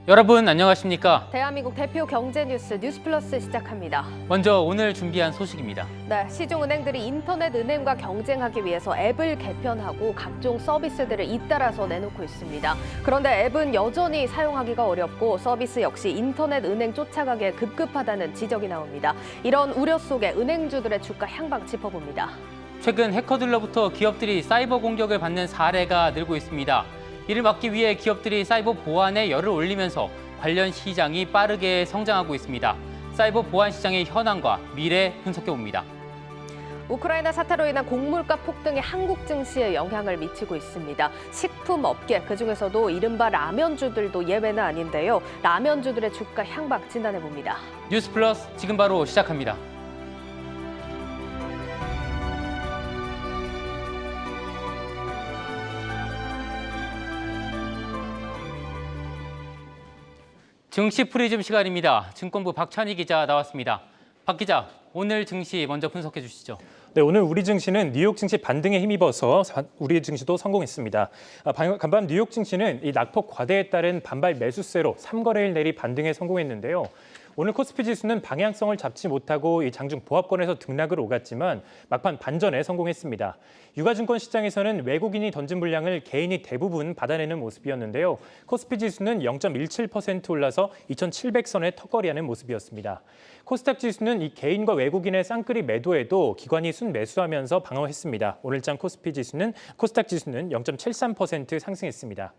여러분 안녕하십니까? 대한민국 대표 경제 뉴스 뉴스플러스 시작합니다. 먼저 오늘 준비한 소식입니다. 네, 시중은행들이 인터넷 은행과 경쟁하기 위해서 앱을 개편하고 각종 서비스들을 잇따라서 내놓고 있습니다. 그런데 앱은 여전히 사용하기가 어렵고 서비스 역시 인터넷 은행 쫓아가기에 급급하다는 지적이 나옵니다. 이런 우려 속에 은행주들의 주가 향방 짚어봅니다. 최근 해커들로부터 기업들이 사이버 공격을 받는 사례가 늘고 있습니다. 이를 막기 위해 기업들이 사이버 보안에 열을 올리면서 관련 시장이 빠르게 성장하고 있습니다. 사이버 보안 시장의 현황과 미래 분석해봅니다. 우크라이나 사태로 인한 곡물가 폭등이 한국 증시에 영향을 미치고 있습니다. 식품업계, 그중에서도 이른바 라면주들도 예외는 아닌데요. 라면주들의 주가 향방 진단해봅니다. 뉴스 플러스 지금 바로 시작합니다. 증시 프리즘 시간입니다. 증권부 박찬희 기자 나왔습니다. 박 기자, 오늘 증시 먼저 분석해 주시죠. 네, 오늘 우리 증시는 뉴욕 증시 반등에 힘입어서 우리 증시도 성공했습니다. 간밤 뉴욕 증시는 이 낙폭 과대에 따른 반발 매수세로 3거래일 내리 반등에 성공했는데요. 오늘 코스피 지수는 방향성을 잡지 못하고 이 장중 보합권에서 등락을 오갔지만 막판 반전에 성공했습니다. 유가증권 시장에서는 외국인이 던진 물량을 개인이 대부분 받아내는 모습이었는데요. 코스피 지수는 0.17% 올라서 2,700선에 턱걸이하는 모습이었습니다. 코스닥 지수는 이 개인과 외국인의 쌍끌이 매도에도 기관이 순매수하면서 방어했습니다. 오늘장 코스닥 지수는 0.73% 상승했습니다.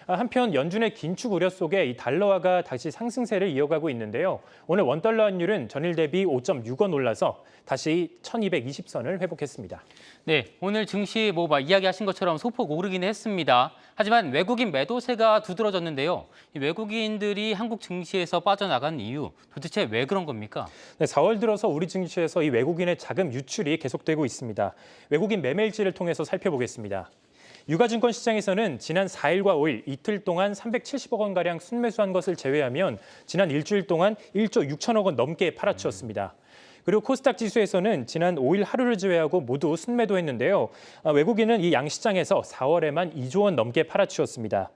한편 연준의 긴축 우려 속에 이 달러화가 다시 상승세를 이어가고 있는데요. 오늘 원달러 환율은 전일 대비 5.6원 올라서 다시 1,220선을 회복했습니다. 네, 오늘 증시 이야기하신 것처럼 소폭 오르긴 했습니다. 하지만 외국인 매도세가 두드러졌는데요. 이 외국인들이 한국 증시에서 빠져나간 이유, 도대체 왜 그런 겁니까? 네, 4월 들어서 우리 증시에서 이 외국인의 자금 유출이 계속되고 있습니다. 외국인 매매일지를 통해서 살펴보겠습니다. 유가증권 시장에서는 지난 4일과 5일 이틀 동안 370억 원가량 순매수한 것을 제외하면 지난 일주일 동안 1조 6천억 원 넘게 팔아치웠습니다. 그리고 코스닥 지수에서는 지난 5일 하루를 제외하고 모두 순매도했는데요. 외국인은 이 양시장에서 4월에만 2조 원 넘게 팔아치웠습니다.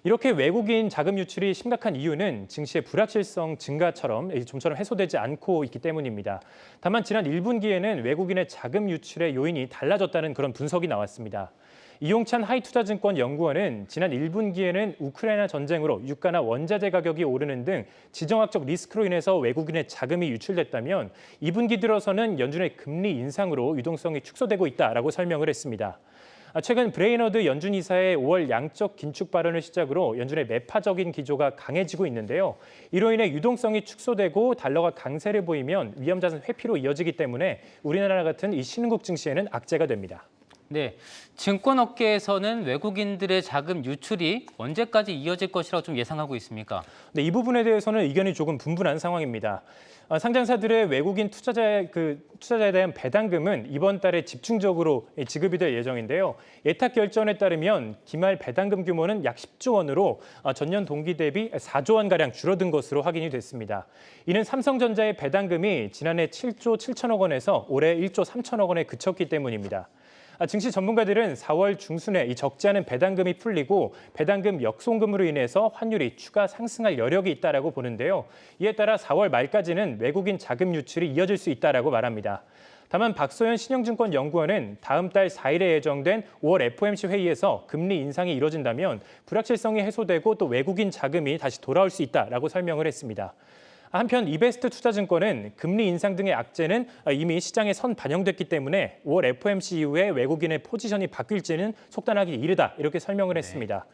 이렇게 외국인 자금 유출이 심각한 이유는 증시의 불확실성 증가처럼 좀처럼 해소되지 않고 있기 때문입니다. 다만 지난 1분기에는 외국인의 자금 유출의 요인이 달라졌다는 그런 분석이 나왔습니다. 이용찬 하이투자증권 연구원은 지난 1분기에는 우크라이나 전쟁으로 유가나 원자재 가격이 오르는 등 지정학적 리스크로 인해서 외국인의 자금이 유출됐다면 2분기 들어서는 연준의 금리 인상으로 유동성이 축소되고 있다라고 설명을 했습니다. 최근 브레이너드 연준 이사의 5월 양적 긴축 발언을 시작으로 연준의 매파적인 기조가 강해지고 있는데요. 이로 인해 유동성이 축소되고 달러가 강세를 보이면 위험자산 회피로 이어지기 때문에 우리나라 같은 이 신흥국 증시에는 악재가 됩니다. 네, 증권업계에서는 외국인들의 자금 유출이 언제까지 이어질 것이라고 좀 예상하고 있습니까? 네, 이 부분에 대해서는 의견이 조금 분분한 상황입니다. 상장사들의 외국인 투자자에 대한 배당금은 이번 달에 집중적으로 지급이 될 예정인데요. 예탁 결정에 따르면 기말 배당금 규모는 약 10조 원으로 전년 동기 대비 4조 원가량 줄어든 것으로 확인이 됐습니다. 이는 삼성전자의 배당금이 지난해 7조 7천억 원에서 올해 1조 3천억 원에 그쳤기 때문입니다. 증시 전문가들은 4월 중순에 이 적지 않은 배당금이 풀리고 배당금 역송금으로 인해서 환율이 추가 상승할 여력이 있다라고 보는데요. 이에 따라 4월 말까지는 외국인 자금 유출이 이어질 수 있다라고 말합니다. 다만 박소연 신영증권 연구원은 다음 달 4일에 예정된 5월 FOMC 회의에서 금리 인상이 이뤄진다면 불확실성이 해소되고 또 외국인 자금이 다시 돌아올 수 있다라고 설명을 했습니다. 한편 이베스트 투자증권은 금리 인상 등의 악재는 이미 시장에 선 반영됐기 때문에 5월 FOMC 이후에 외국인의 포지션이 바뀔지는 속단하기 이르다 이렇게 설명을 했습니다.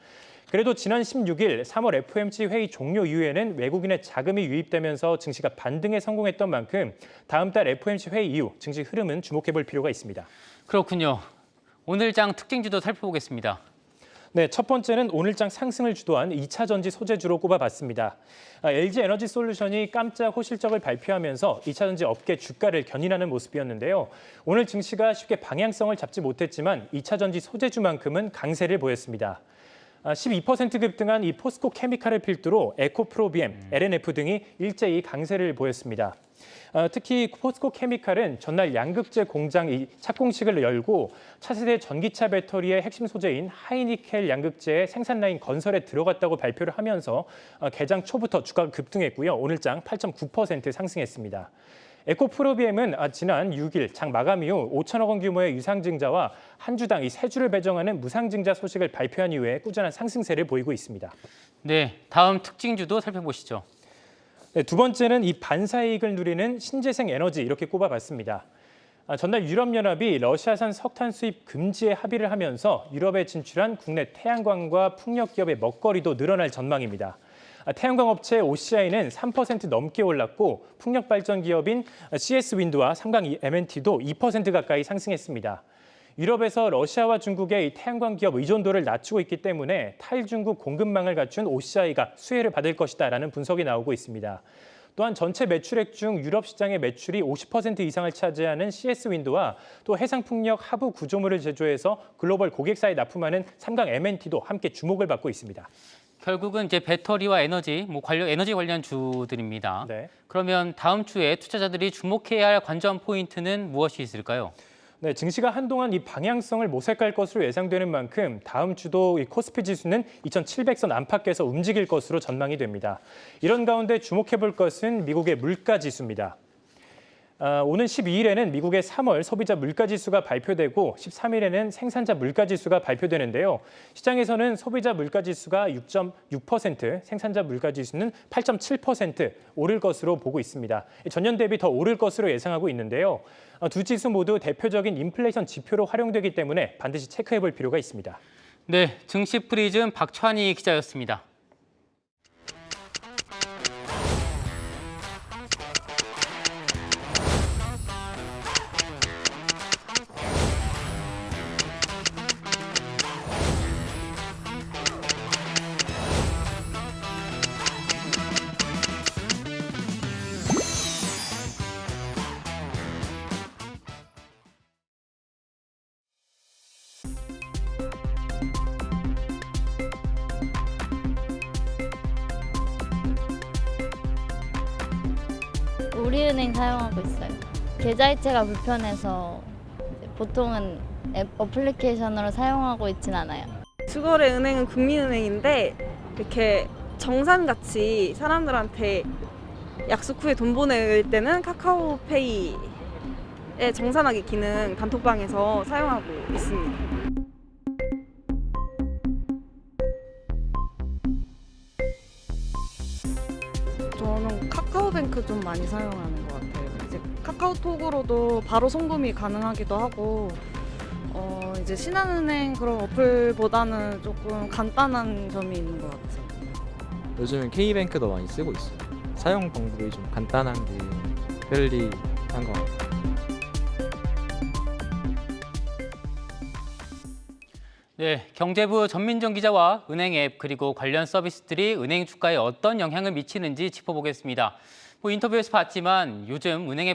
그래도 지난 16일 3월 FOMC 회의 종료 이후에는 외국인의 자금이 유입되면서 증시가 반등에 성공했던 만큼 다음 달 FOMC 회의 이후 증시 흐름은 주목해볼 필요가 있습니다. 그렇군요. 오늘장 특징주도 살펴보겠습니다. 네, 첫 번째는 오늘장 상승을 주도한 2차 전지 소재주로 꼽아봤습니다. LG 에너지 솔루션이 깜짝 호실적을 발표하면서 2차 전지 업계 주가를 견인하는 모습이었는데요. 오늘 증시가 쉽게 방향성을 잡지 못했지만 2차 전지 소재주만큼은 강세를 보였습니다. 12% 급등한 이 포스코 케미칼을 필두로 에코프로비엠, LNF 등이 일제히 강세를 보였습니다. 특히 포스코 케미칼은 전날 양극재 공장 착공식을 열고 차세대 전기차 배터리의 핵심 소재인 하이니켈 양극재의 생산 라인 건설에 들어갔다고 발표를 하면서 개장 초부터 주가가 급등했고요. 오늘장 8.9% 상승했습니다. 에코프로비엠은 지난 6일 장 마감 이후 5천억 원 규모의 유상증자와 한 주당 이 3주를 배정하는 무상증자 소식을 발표한 이후에 꾸준한 상승세를 보이고 있습니다. 네, 다음 특징주도 살펴보시죠. 네, 두 번째는 이 반사이익을 누리는 신재생 에너지 이렇게 꼽아봤습니다. 전날 유럽연합이 러시아산 석탄 수입 금지에 합의를 하면서 유럽에 진출한 국내 태양광과 풍력 기업의 먹거리도 늘어날 전망입니다. 태양광 업체 OCI는 3% 넘게 올랐고 풍력 발전 기업인 CS 윈드와 삼강 M&T도 2% 가까이 상승했습니다. 유럽에서 러시아와 중국의 태양광 기업 의존도를 낮추고 있기 때문에 탈중국 공급망을 갖춘 OCI가 수혜를 받을 것이다라는 분석이 나오고 있습니다. 또한 전체 매출액 중 유럽 시장의 매출이 50% 이상을 차지하는 CS 윈드와 또 해상풍력 하부 구조물을 제조해서 글로벌 고객사에 납품하는 삼강 M&T도 함께 주목을 받고 있습니다. 결국은 이제 배터리와 에너지, 에너지 관련 주들입니다. 네. 그러면 다음 주에 투자자들이 주목해야 할 관전 포인트는 무엇이 있을까요? 네, 증시가 한동안 이 방향성을 모색할 것으로 예상되는 만큼 다음 주도 이 코스피 지수는 2,700선 안팎에서 움직일 것으로 전망이 됩니다. 이런 가운데 주목해 볼 것은 미국의 물가 지수입니다. 오는 12일에는 미국의 3월 소비자 물가지수가 발표되고 13일에는 생산자 물가지수가 발표되는데요. 시장에서는 소비자 물가지수가 6.6%, 생산자 물가지수는 8.7% 오를 것으로 보고 있습니다. 전년 대비 더 오를 것으로 예상하고 있는데요. 두 지수 모두 대표적인 인플레이션 지표로 활용되기 때문에 반드시 체크해 볼 필요가 있습니다. 네, 증시 프리즘 박찬희 기자였습니다. 우리은행 사용하고 있어요. 계좌이체가 불편해서 보통은 어플리케이션으로 사용하고 있진 않아요. 수거래 은행은 국민은행인데 이렇게 정산같이 사람들한테 약속 후에 돈 보낼 때는 카카오페이의 정산하기 기능 단톡방에서 사용하고 있습니다. 저는 카카오뱅크 좀 많이 사용하는 것 같아요. 이제 카카오톡으로도 바로 송금이 가능하기도 하고 이제 신한은행 그런 어플보다는 조금 간단한 점이 있는 것 같아요. 요즘은 K뱅크도 많이 쓰고 있어요. 사용 방법이 좀 간단한 게 편리한 것 같아요. 네, 경제부 전민정 기자와 은행 앱 그리고 관련 서비스들이 은행 주가에 어떤 영향을 미치는지 짚어보겠습니다. 인터뷰에서 봤지만 요즘 은행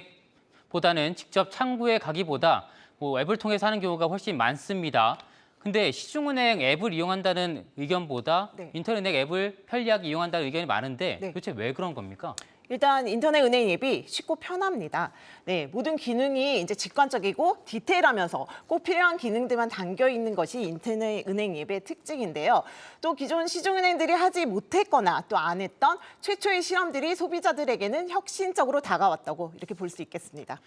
앱보다는 직접 창구에 가기보다 앱을 통해서 하는 경우가 훨씬 많습니다. 근데 시중은행 앱을 이용한다는 의견보다 네. 인터넷 앱을 편리하게 이용한다는 의견이 많은데 네. 도대체 왜 그런 겁니까? 일단 인터넷 은행 앱이 쉽고 편합니다. 네, 모든 기능이 이제 직관적이고 디테일하면서 꼭 필요한 기능들만 담겨 있는 것이 인터넷 은행 앱의 특징인데요. 또 기존 시중은행들이 하지 못했거나 또 안 했던 최초의 실험들이 소비자들에게는 혁신적으로 다가왔다고 이렇게 볼 수 있겠습니다.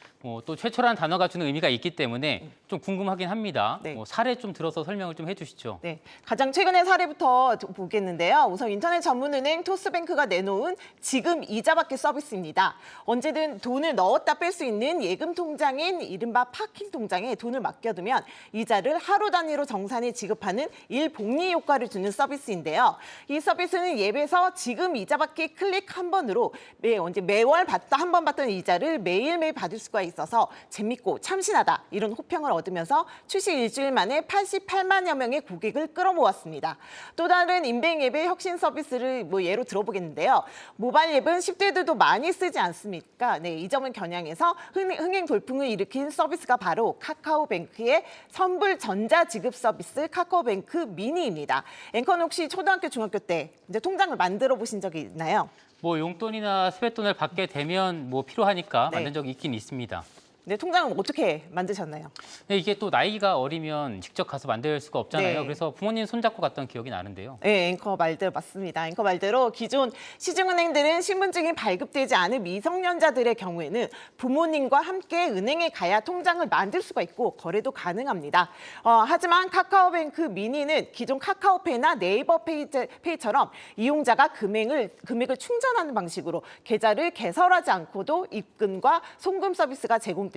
또 최초라는 단어가 주는 의미가 있기 때문에 좀 궁금하긴 합니다. 네. 사례 좀 들어서 설명을 좀 해주시죠. 네, 가장 최근의 사례부터 보겠는데요. 우선 인터넷 전문은행 토스뱅크가 내놓은 지금 이자받기 서비스입니다. 언제든 돈을 넣었다 뺄 수 있는 예금 통장인 이른바 파킹 통장에 돈을 맡겨두면 이자를 하루 단위로 정산해 지급하는 일복리 효과를 주는 서비스인데요. 이 서비스는 앱에서 지금 이자받기 클릭 한 번으로 매월 한 번 받던 이자를 매일매일 받을 수가 있어서 재밌고 참신하다 이런 호평을 얻으면서 출시 일주일 만에 88만여 명의 고객을 끌어모았습니다. 또 다른 인뱅 앱의 혁신 서비스를 예로 들어보겠는데요. 모바일 앱은 10대 은행들도 많이 쓰지 않습니까? 네, 이 점을 겨냥해서 흥행 돌풍을 일으킨 서비스가 바로 카카오뱅크의 선불 전자지급 서비스 카카오뱅크 미니입니다. 앵커는 혹시 초등학교, 중학교 때 이제 통장을 만들어 보신 적이 있나요? 뭐 용돈이나 세뱃돈을 받게 되면 뭐 필요하니까 네. 만든 적이 있긴 있습니다. 네, 통장을 어떻게 만드셨나요? 근데 이게 또 나이가 어리면 직접 가서 만들 수가 없잖아요. 네. 그래서 부모님 손잡고 갔던 기억이 나는데요. 네, 앵커 말대로 맞습니다. 앵커 말대로 기존 시중은행들은 신분증이 발급되지 않은 미성년자들의 경우에는 부모님과 함께 은행에 가야 통장을 만들 수가 있고 거래도 가능합니다. 하지만 카카오뱅크 미니는 기존 카카오페이나 네이버페이처럼 이용자가 금액을 충전하는 방식으로 계좌를 개설하지 않고도 입금과 송금 서비스가 제공됩니다.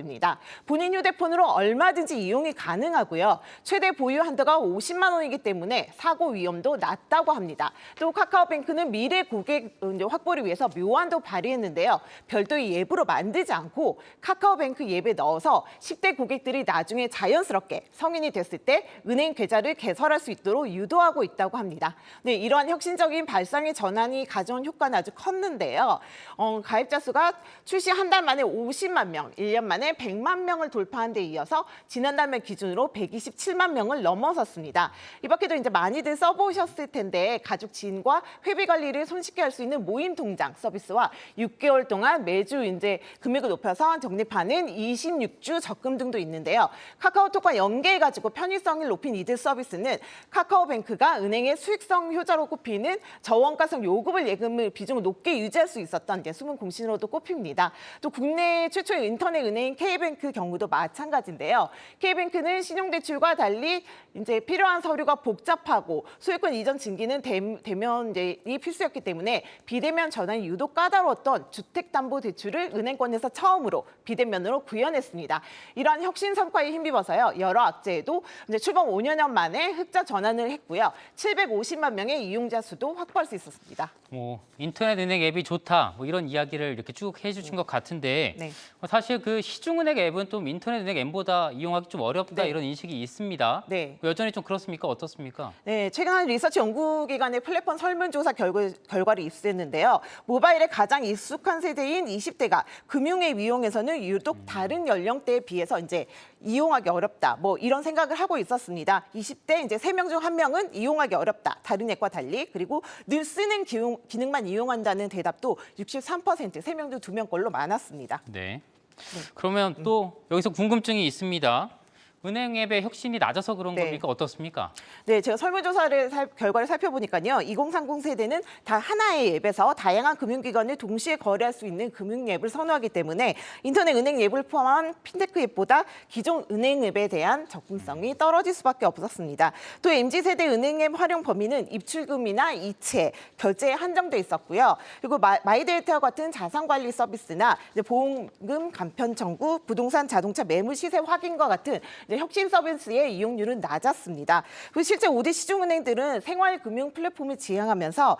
본인 휴대폰으로 얼마든지 이용이 가능하고요. 최대 보유 한도가 50만 원이기 때문에 사고 위험도 낮다고 합니다. 또 카카오뱅크는 미래 고객 확보를 위해서 묘안도 발휘했는데요. 별도의 앱으로 만들지 않고 카카오뱅크 앱에 넣어서 10대 고객들이 나중에 자연스럽게 성인이 됐을 때 은행 계좌를 개설할 수 있도록 유도하고 있다고 합니다. 네, 이러한 혁신적인 발상의 전환이 가져온 효과는 아주 컸는데요. 가입자 수가 출시 한 달 만에 50만 명, 1년 만에 100만 명을 돌파한 데 이어서 지난달 말 기준으로 127만 명을 넘어섰습니다. 이 밖에도 이제 많이들 써보셨을 텐데 가족 지인과 회비 관리를 손쉽게 할 수 있는 모임 통장 서비스와 6개월 동안 매주 이제 금액을 높여서 적립하는 26주 적금 등도 있는데요. 카카오톡과 연계해가지고 편의성을 높인 이들 서비스는 카카오뱅크가 은행의 수익성 효자로 꼽히는 저원가성 요금을 예금을 비중을 높게 유지할 수 있었던 이제 숨은 공신으로도 꼽힙니다. 또 국내 최초의 인터넷 은행인 K뱅크 경우도 마찬가지인데요. K뱅크는 신용대출과 달리 이제 필요한 서류가 복잡하고 소유권 이전 증기는 대면이 필수였기 때문에 비대면 전환이 유독 까다로웠던 주택담보대출을 은행권에서 처음으로 비대면으로 구현했습니다. 이러한 혁신 성과에 힘입어서요. 여러 악재에도 이제 출범 5년 만에 흑자 전환을 했고요. 750만 명의 이용자 수도 확보할 수 있었습니다. 뭐 인터넷 은행 앱이 좋다 뭐 이런 이야기를 이렇게 쭉 해주신 것 같은데 네. 사실 그 시중은행 앱은 또 인터넷 은행 앱보다 이용하기 좀 어렵다 네. 이런 인식이 있습니다. 네. 여전히 좀 그렇습니까? 어떻습니까? 네, 최근 한 리서치 연구기관의 플랫폼 설문조사 결과를 입수했는데요. 모바일에 가장 익숙한 세대인 20대가 금융앱 이용에서는 유독 다른 연령대에 비해서 이제 이용하기 어렵다. 뭐 이런 생각을 하고 있었습니다. 20대 이제 3명 중 1명은 이용하기 어렵다. 다른 앱과 달리. 그리고 늘 쓰는 기능만 이용한다는 대답도 63%, 3명 중 2명 걸로 많았습니다. 네. 그러면 또 여기서 궁금증이 있습니다. 은행 앱의 혁신이 낮아서 그런 네. 겁니까? 어떻습니까? 네, 제가 설문조사를 결과를 살펴보니까요. 2030 세대는 다 하나의 앱에서 다양한 금융기관을 동시에 거래할 수 있는 금융 앱을 선호하기 때문에 인터넷 은행 앱을 포함한 핀테크 앱보다 기존 은행 앱에 대한 접근성이 떨어질 수밖에 없었습니다. 또 MZ세대 은행 앱 활용 범위는 입출금이나 이체, 결제에 한정돼 있었고요. 그리고 마이데이터와 같은 자산관리 서비스나 이제 보험금 간편 청구, 부동산 자동차 매물 시세 확인과 같은 혁신 서비스의 이용률은 낮았습니다. 그리고 실제 5대 시중은행들은 생활금융 플랫폼을 지향하면서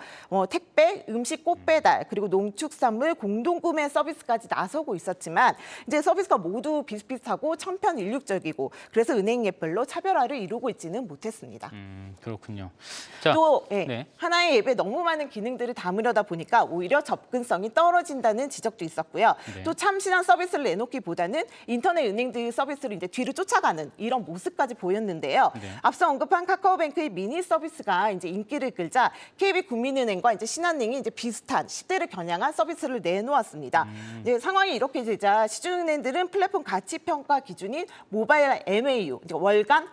택배, 음식 꽃배달, 그리고 농축산물 공동구매 서비스까지 나서고 있었지만 이제 서비스가 모두 비슷비슷하고 천편일률적이고 그래서 은행 앱별로 차별화를 이루고 있지는 못했습니다. 그렇군요. 자, 또 네. 하나의 앱에 너무 많은 기능들을 담으려다 보니까 오히려 접근성이 떨어진다는 지적도 있었고요. 네. 또 참신한 서비스를 내놓기보다는 인터넷 은행들 서비스를 이제 뒤로 쫓아가는 이런 모습까지 보였는데요. 네. 앞서 언급한 카카오뱅크의 미니 서비스가 이제 인기를 끌자 KB국민은행과 이제 신한은행이 이제 비슷한 시대를 겨냥한 서비스를 내놓았습니다. 이제 상황이 이렇게 되자 시중은행들은 플랫폼 가치 평가 기준인 모바일 MAU, 이제 월간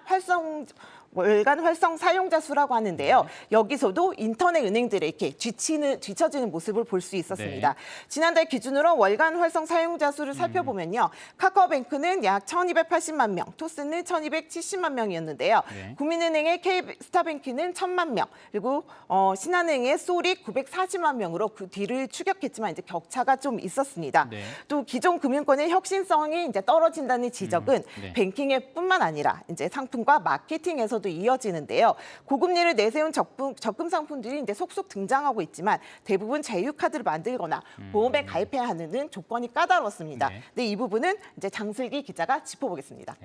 활성 사용자 수라고 하는데요. 여기서도 인터넷 은행들에 이렇게 뒤처지는 모습을 볼 수 있었습니다. 네. 지난달 기준으로 월간 활성 사용자 수를 살펴보면요. 카카오뱅크는 약 1,280만 명, 토스는 1,270만 명이었는데요. 네. 국민은행의 K스타뱅크는 1,000만 명, 그리고 신한은행의 소리 940만 명으로 그 뒤를 추격했지만 이제 격차가 좀 있었습니다. 네. 또 기존 금융권의 혁신성이 이제 떨어진다는 지적은 네. 뱅킹앱뿐만 아니라 이제 상품과 마케팅에서도 이어지는데요. 고금리를 내세운 적금 상품들이 이제 속속 등장하고 있지만 대부분 제휴카드를 만들거나 보험에 가입해야 하는 등 조건이 까다롭습니다. 네. 근데 이 부분은 이제 장슬기 기자가 짚어보겠습니다.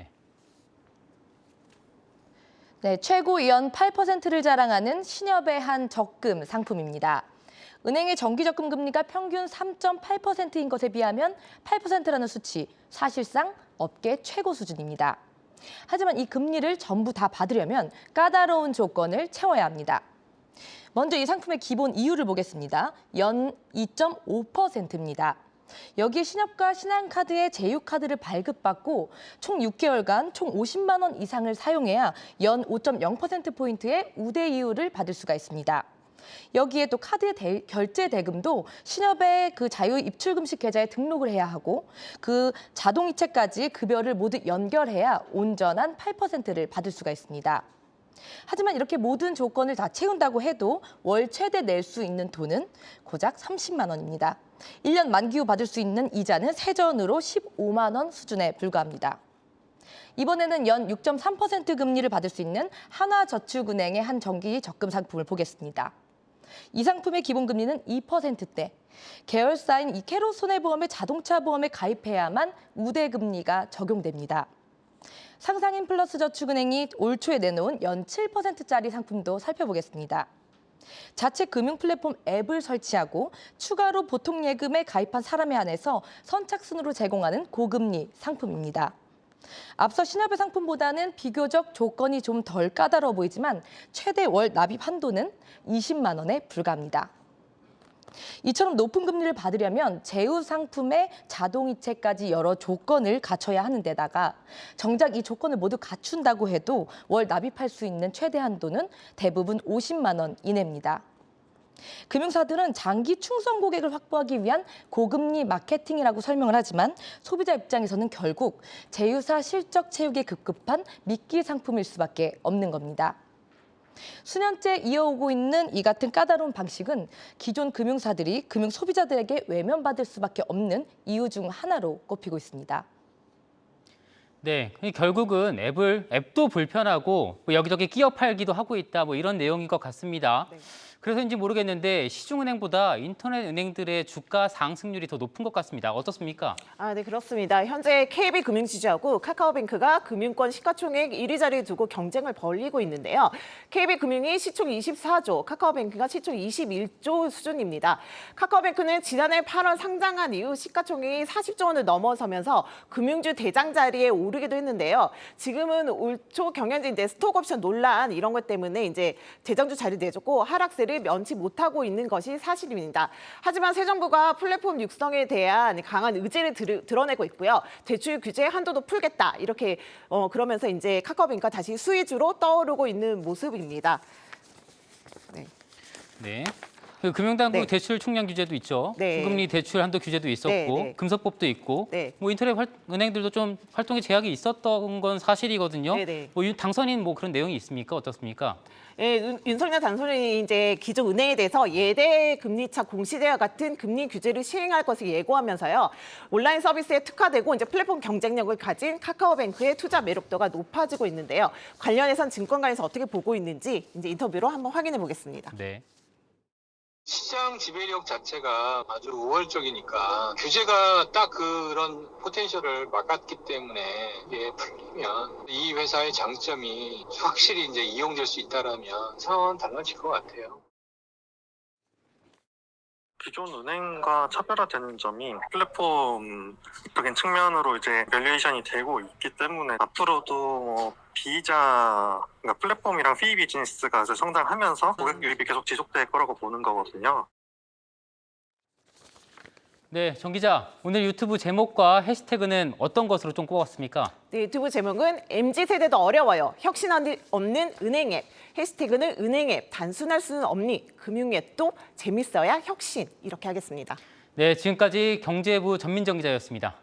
네, 최고 이연 8%를 자랑하는 신협의 한 적금 상품입니다. 은행의 정기적금 금리가 평균 3.8%인 것에 비하면 8%라는 수치, 사실상 업계 최고 수준입니다. 하지만 이 금리를 전부 다 받으려면 까다로운 조건을 채워야 합니다. 먼저 이 상품의 기본 이율을 보겠습니다. 연 2.5%입니다. 여기에 신협과 신한카드의 제휴카드를 발급받고 총 6개월간 총 50만 원 이상을 사용해야 연 5.0%포인트의 우대 이율을 받을 수가 있습니다. 여기에 또 카드 결제 대금도 신협의 그 자유 입출금식 계좌에 등록을 해야 하고 그 자동이체까지 급여를 모두 연결해야 온전한 8%를 받을 수가 있습니다. 하지만 이렇게 모든 조건을 다 채운다고 해도 월 최대 낼 수 있는 돈은 고작 30만 원입니다. 1년 만기 후 받을 수 있는 이자는 세전으로 15만 원 수준에 불과합니다. 이번에는 연 6.3% 금리를 받을 수 있는 하나저축은행의 한 정기 적금 상품을 보겠습니다. 이 상품의 기본 금리는 2%대, 계열사인 이케로 손해보험의 자동차 보험에 가입해야만 우대 금리가 적용됩니다. 상상인 플러스 저축은행이 올 초에 내놓은 연 7%짜리 상품도 살펴보겠습니다. 자체 금융 플랫폼 앱을 설치하고 추가로 보통 예금에 가입한 사람에 한해서 선착순으로 제공하는 고금리 상품입니다. 앞서 신협의 상품보다는 비교적 조건이 좀 덜 까다로워 보이지만 최대 월 납입 한도는 20만 원에 불과합니다. 이처럼 높은 금리를 받으려면 제휴 상품의 자동이체까지 여러 조건을 갖춰야 하는 데다가 정작 이 조건을 모두 갖춘다고 해도 월 납입할 수 있는 최대 한도는 대부분 50만 원 이내입니다. 금융사들은 장기 충성 고객을 확보하기 위한 고금리 마케팅이라고 설명을 하지만 소비자 입장에서는 결국 제휴사 실적 채우기에 급급한 미끼 상품일 수밖에 없는 겁니다. 수년째 이어오고 있는 이 같은 까다로운 방식은 기존 금융사들이 금융 소비자들에게 외면받을 수밖에 없는 이유 중 하나로 꼽히고 있습니다. 네, 결국은 앱도 불편하고 여기저기 끼어 팔기도 하고 있다, 이런 내용인 것 같습니다. 네. 그래서인지 모르겠는데 시중은행보다 인터넷 은행들의 주가 상승률이 더 높은 것 같습니다. 어떻습니까? 네, 그렇습니다. 현재 KB금융지주하고 카카오뱅크가 금융권 시가총액 1위 자리에 두고 경쟁을 벌이고 있는데요. KB금융이 시총 24조, 카카오뱅크가 시총 21조 수준입니다. 카카오뱅크는 지난해 8월 상장한 이후 시가총액이 40조 원을 넘어서면서 금융주 대장 자리에 오르기도 했는데요. 지금은 올 초 경연진 스톡옵션 논란 이런 것 때문에 이제 대장주 자리 내줬고 하락세를 면치 못하고 있는 것이 사실입니다. 하지만 새 정부가 플랫폼 육성에 대한 강한 의지를 드러내고 있고요. 대출 규제 한도도 풀겠다 이렇게 그러면서 이제 카카오뱅크가 다시 수혜주로 떠오르고 있는 모습입니다. 네. 그 금융당국 네. 대출 총량 규제도 있죠. 네. 중금리 대출 한도 규제도 있었고 네. 금서법도 있고 네. 인터넷 은행들도 좀 활동에 제약이 있었던 건 사실이거든요. 네. 당선인 그런 내용이 있습니까? 어떻습니까? 예, 윤석열 당선인이 이제 기존 은행에 대해서 예대 금리차 공시제와 같은 금리 규제를 시행할 것을 예고하면서요. 온라인 서비스에 특화되고 이제 플랫폼 경쟁력을 가진 카카오뱅크의 투자 매력도가 높아지고 있는데요. 관련해선 증권가에서 어떻게 보고 있는지 이제 인터뷰로 한번 확인해 보겠습니다. 네. 시장 지배력 자체가 아주 우월적이니까 규제가 딱 그런 포텐셜을 막았기 때문에 이게 풀리면 이 회사의 장점이 확실히 이제 이용될 수 있다라면 상황은 달라질 것 같아요. 기존 은행과 차별화되는 점이 플랫폼적인 측면으로 이제 밸류에이션이 되고 있기 때문에 앞으로도 그러니까 플랫폼이랑 fee 비즈니스가 이제 성장하면서 고객 유입이 계속 지속될 거라고 보는 거거든요. 네, 정 기자, 오늘 유튜브 제목과 해시태그는 어떤 것으로 좀 꼽았습니까? 네, 유튜브 제목은 MZ세대도 어려워요. 혁신 없는 은행 앱. 해시태그는 은행 앱. 단순할 수는 없니? 금융 앱도 재밌어야 혁신. 이렇게 하겠습니다. 네, 지금까지 경제부 전민정 기자였습니다.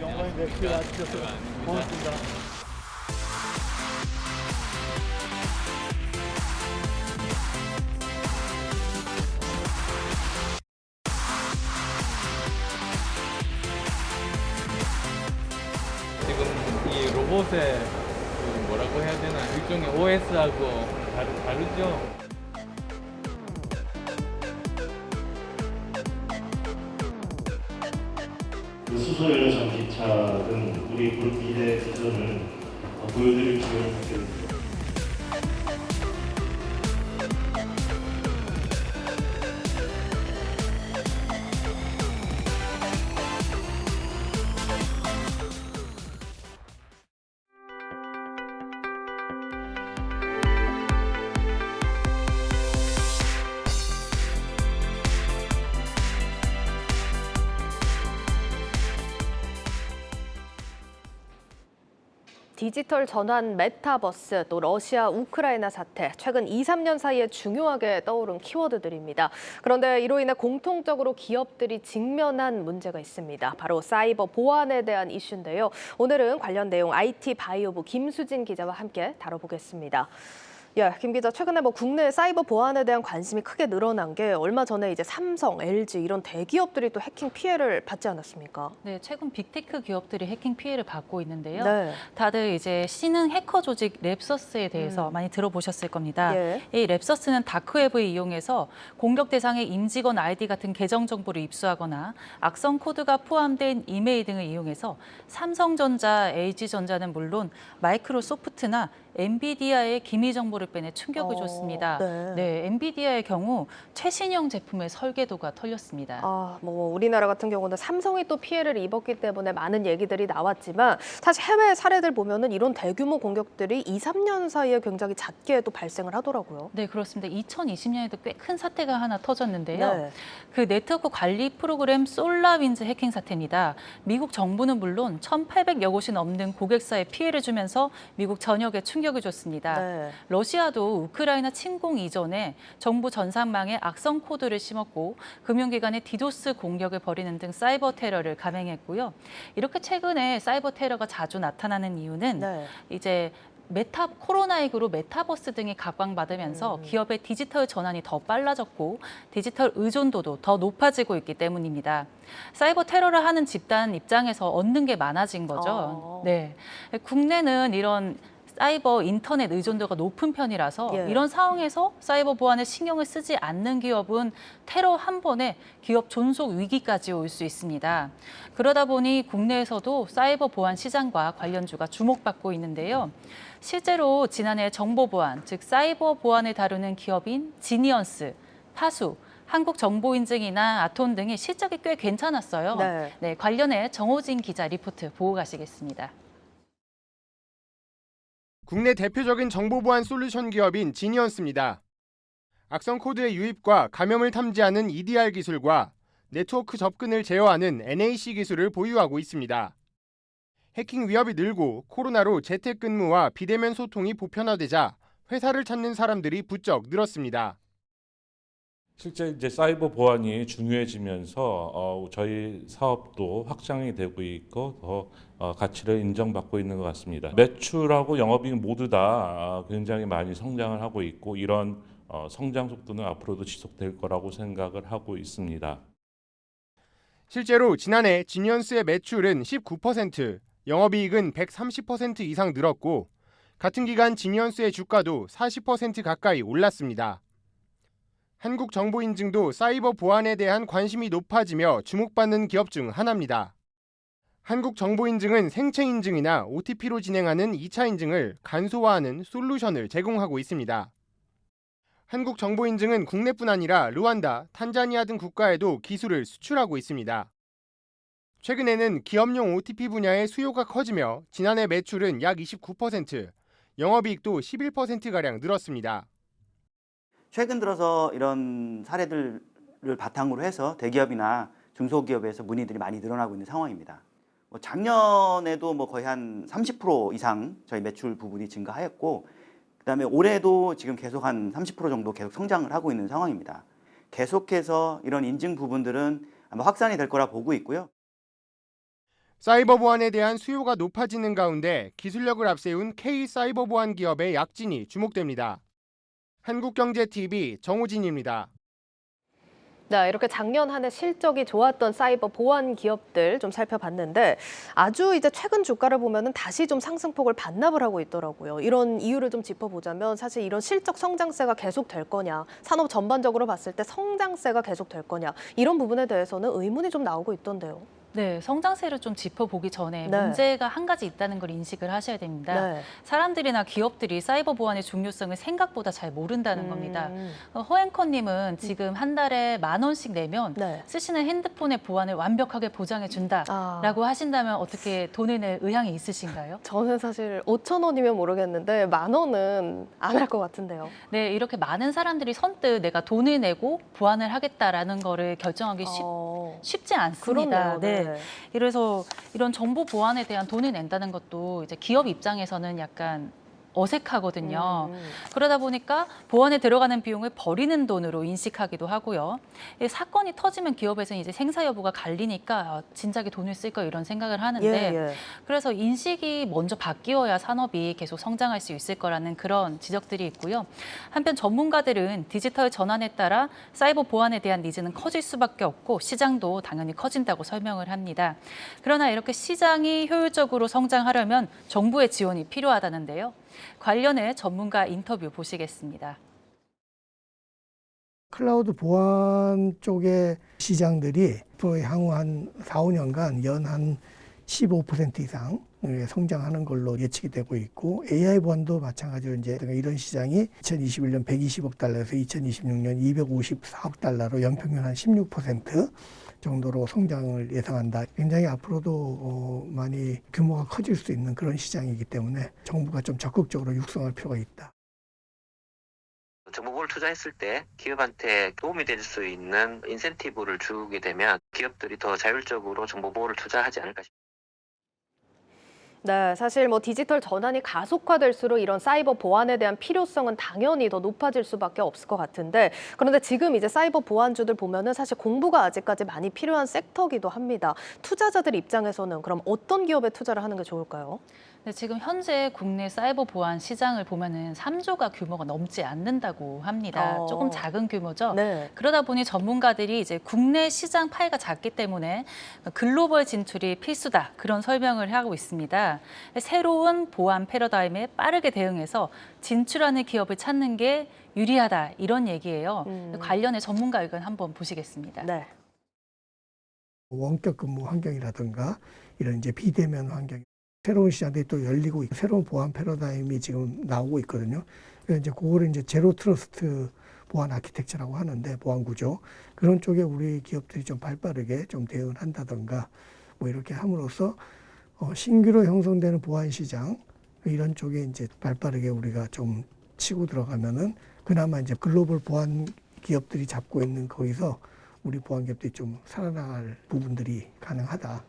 영광인데 와주셔서 고맙습니다. 로봇의 뭐라고 해야 되나 일종의 OS하고 다르죠. 수소연료 전기차는 우리 그룹 미래에서는 보여드릴 기회를 갖게 됩니다. 디지털 전환, 메타버스, 또 러시아, 우크라이나 사태, 최근 2, 3년 사이에 중요하게 떠오른 키워드들입니다. 그런데 이로 인해 공통적으로 기업들이 직면한 문제가 있습니다. 바로 사이버 보안에 대한 이슈인데요. 오늘은 관련 내용 IT 바이오부 김수진 기자와 함께 다뤄보겠습니다. 예, 김 기자, 최근에 국내 사이버 보안에 대한 관심이 크게 늘어난 게 얼마 전에 이제 삼성, LG 이런 대기업들이 또 해킹 피해를 받지 않았습니까? 네, 최근 빅테크 기업들이 해킹 피해를 받고 있는데요. 네. 다들 이제 신흥 해커 조직 랩서스에 대해서 많이 들어보셨을 겁니다. 예. 이 랩서스는 다크웹을 이용해서 공격 대상의 임직원 아이디 같은 계정 정보를 입수하거나 악성 코드가 포함된 이메일 등을 이용해서 삼성전자, LG전자는 물론 마이크로소프트나 엔비디아의 기밀 정보를 빼내 충격을 줬습니다. 네, 엔비디아의 경우 최신형 제품의 설계도가 털렸습니다. 우리나라 같은 경우는 삼성이 또 피해를 입었기 때문에 많은 얘기들이 나왔지만 사실 해외 사례들 보면은 이런 대규모 공격들이 2, 3년 사이에 굉장히 잦게 또 발생을 하더라고요. 네, 그렇습니다. 2020년에도 꽤 큰 사태가 하나 터졌는데요. 네. 그 네트워크 관리 프로그램 솔라윈즈 해킹 사태입니다. 미국 정부는 물론 1,800여 곳이 넘는 고객사에 피해를 주면서 미국 전역에 충격을 줬습니다. 네. 러시아도 우크라이나 침공 이전에 정부 전산망에 악성 코드를 심었고 금융기관에 디도스 공격을 벌이는 등 사이버 테러를 감행했고요. 이렇게 최근에 사이버 테러가 자주 나타나는 이유는 이제 코로나19로 메타버스 등이 각광받으면서 기업의 디지털 전환이 더 빨라졌고 디지털 의존도도 더 높아지고 있기 때문입니다. 사이버 테러를 하는 집단 입장에서 얻는 게 많아진 거죠. 네, 국내는 이런 사이버 인터넷 의존도가 높은 편이라서 이런 상황에서 사이버 보안에 신경을 쓰지 않는 기업은 테러 한 번에 기업 존속 위기까지 올 수 있습니다. 그러다 보니 국내에서도 사이버 보안 시장과 관련주가 주목받고 있는데요. 실제로 지난해 정보보안, 즉 사이버 보안을 다루는 기업인 지니언스, 파수, 한국정보인증이나 아톤 등의 실적이 꽤 괜찮았어요. 네, 관련해 정호진 기자 리포트 보고 가시겠습니다. 국내 대표적인 정보보안 솔루션 기업인 지니언스입니다. 악성 코드의 유입과 감염을 탐지하는 EDR 기술과 네트워크 접근을 제어하는 NAC 기술을 보유하고 있습니다. 해킹 위협이 늘고 코로나로 재택근무와 비대면 소통이 보편화되자 회사를 찾는 사람들이 부쩍 늘었습니다. 실제 이제 사이버 보안이 중요해지면서 저희 사업도 확장이 되고 있고 더 가치를 인정받고 있는 것 같습니다. 매출하고 영업이익 모두 다 굉장히 많이 성장을 하고 있고 이런 성장 속도는 앞으로도 지속될 거라고 생각을 하고 있습니다. 실제로 지난해 지니언스의 매출은 19%, 영업이익은 130% 이상 늘었고 같은 기간 지니언스의 주가도 40% 가까이 올랐습니다. 한국정보인증도 사이버 보안에 대한 관심이 높아지며 주목받는 기업 중 하나입니다. 한국정보인증은 생체인증이나 OTP로 진행하는 2차 인증을 간소화하는 솔루션을 제공하고 있습니다. 한국정보인증은 국내뿐 아니라 르완다, 탄자니아 등 국가에도 기술을 수출하고 있습니다. 최근에는 기업용 OTP 분야의 수요가 커지며 지난해 매출은 약 29%, 영업이익도 11%가량 늘었습니다. 최근 들어서 이런 사례들을 바탕으로 해서 대기업이나 중소기업에서 문의들이 많이 늘어나고 있는 상황입니다. 작년에도 거의 한 30% 이상 저희 매출 부분이 증가하였고 그다음에 올해도 지금 계속 한 30% 정도 계속 성장을 하고 있는 상황입니다. 계속해서 이런 인증 부분들은 아마 확산이 될 거라 보고 있고요. 사이버 보안에 대한 수요가 높아지는 가운데 기술력을 앞세운 K사이버 보안 기업의 약진이 주목됩니다. 한국경제TV 정호진입니다. 네, 이렇게 작년 한 해 실적이 좋았던 사이버 보안 기업들 좀 살펴봤는데 아주 이제 최근 주가를 보면은 다시 좀 상승폭을 반납을 하고 있더라고요. 이런 이유를 좀 짚어보자면 사실 이런 실적 성장세가 계속 될 거냐, 산업 전반적으로 봤을 때 성장세가 계속 될 거냐 이런 부분에 대해서는 의문이 좀 나오고 있던데요. 네, 성장세를 좀 짚어보기 전에 네. 문제가 한 가지 있다는 걸 인식을 하셔야 됩니다. 네. 사람들이나 기업들이 사이버 보안의 중요성을 생각보다 잘 모른다는 겁니다. 허앵커님은 지금 한 달에 10,000원씩 내면 네. 쓰시는 핸드폰의 보안을 완벽하게 보장해준다라고 하신다면 어떻게 돈을 낼 의향이 있으신가요? 저는 사실 5,000원이면 모르겠는데 10,000원은 안 할 것 같은데요. 네, 이렇게 많은 사람들이 선뜻 내가 돈을 내고 보안을 하겠다라는 거를 결정하기 쉽지 않습니다. 그럼요. 네. 그래서 이런 정보 보안에 대한 돈을 낸다는 것도 이제 기업 입장에서는 약간 어색하거든요. 그러다 보니까 보안에 들어가는 비용을 버리는 돈으로 인식하기도 하고요. 사건이 터지면 기업에서는 이제 생사 여부가 갈리니까 진작에 돈을 쓸 거 이런 생각을 하는데 그래서 인식이 먼저 바뀌어야 산업이 계속 성장할 수 있을 거라는 그런 지적들이 있고요. 한편 전문가들은 디지털 전환에 따라 사이버 보안에 대한 니즈는 커질 수밖에 없고 시장도 당연히 커진다고 설명을 합니다. 그러나 이렇게 시장이 효율적으로 성장하려면 정부의 지원이 필요하다는데요. 관련해 전문가 인터뷰 보시겠습니다. 클라우드 보안 쪽의 시장들이 앞으로 향후 한 4, 5년간 연 한 15% 이상 성장하는 걸로 예측이 되고 있고 AI 보안도 마찬가지로 이제 이런 시장이 2021년 120억 달러에서 2026년 254억 달러로 연평균 한 16% 정도로 성장을 예상한다. 굉장히 앞으로도 많이 규모가 커질 수 있는 그런 시장이기 때문에 정부가 좀 적극적으로 육성할 필요가 있다. 정보보호를 투자했을 때 기업한테 도움이 될 수 있는 인센티브를 주게 되면 기업들이 더 자율적으로 정보보호를 투자하지 않을까 싶습니다. 네, 사실 뭐 디지털 전환이 가속화될수록 이런 사이버 보안에 대한 필요성은 당연히 더 높아질 수밖에 없을 것 같은데 그런데 지금 이제 사이버 보안주들 보면은 사실 공부가 아직까지 많이 필요한 섹터기도 합니다. 투자자들 입장에서는 그럼 어떤 기업에 투자를 하는 게 좋을까요? 네, 지금 현재 국내 사이버 보안 시장을 보면은 3조가 규모가 넘지 않는다고 합니다. 조금 작은 규모죠. 네. 그러다 보니 전문가들이 이제 국내 시장 파이가 작기 때문에 글로벌 진출이 필수다 그런 설명을 하고 있습니다. 새로운 보안 패러다임에 빠르게 대응해서 진출하는 기업을 찾는 게 유리하다 이런 얘기예요. 관련해 전문가 의견 한번 보시겠습니다. 네. 원격 근무 환경이라든가 이런 이제 비대면 환경. 새로운 시장들이 또 열리고 있고 새로운 보안 패러다임이 지금 나오고 있거든요. 그래서 이제 그거를 이제 제로 트러스트 보안 아키텍처라고 하는데 보안 구조 그런 쪽에 우리 기업들이 좀 발빠르게 좀 대응을 한다든가 뭐 이렇게 함으로써 신규로 형성되는 보안 시장 이런 쪽에 이제 발빠르게 우리가 좀 치고 들어가면은 그나마 이제 글로벌 보안 기업들이 잡고 있는 거기서 우리 보안 기업들이 좀 살아나갈 부분들이 가능하다.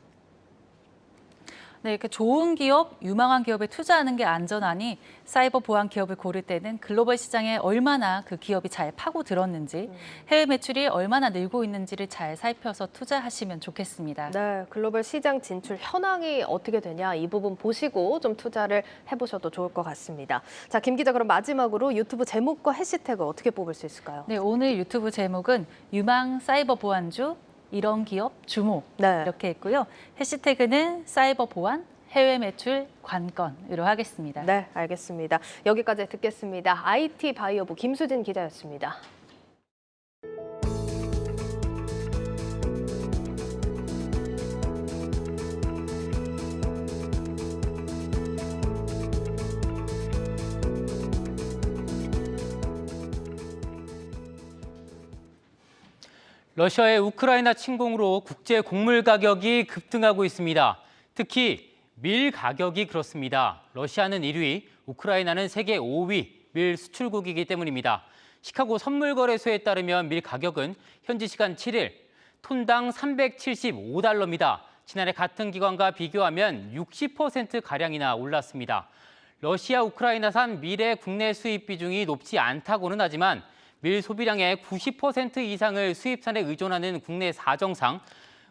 네, 이렇게 좋은 기업, 유망한 기업에 투자하는 게 안전하니 사이버 보안 기업을 고를 때는 글로벌 시장에 얼마나 그 기업이 잘 파고들었는지, 해외 매출이 얼마나 늘고 있는지를 잘 살펴서 투자하시면 좋겠습니다. 네, 글로벌 시장 진출 현황이 어떻게 되냐 이 부분 보시고 좀 투자를 해보셔도 좋을 것 같습니다. 자, 김 기자 그럼 마지막으로 유튜브 제목과 해시태그 어떻게 뽑을 수 있을까요? 네, 오늘 유튜브 제목은 유망 사이버 보안주 이런 기업 주목 이렇게 있고요. 해시태그는 사이버 보안, 해외 매출 관건으로 하겠습니다. 네, 알겠습니다. 여기까지 듣겠습니다. IT 바이오부 김수진 기자였습니다. 러시아의 우크라이나 침공으로 국제 곡물 가격이 급등하고 있습니다. 특히 밀 가격이 그렇습니다. 러시아는 1위, 우크라이나는 세계 5위 밀 수출국이기 때문입니다. 시카고 선물거래소에 따르면 밀 가격은 현지 시간 7일 톤당 375달러입니다. 지난해 같은 기간과 비교하면 60%가량이나 올랐습니다. 러시아, 우크라이나산 밀의 국내 수입 비중이 높지 않다고는 하지만 밀 소비량의 90% 이상을 수입산에 의존하는 국내 사정상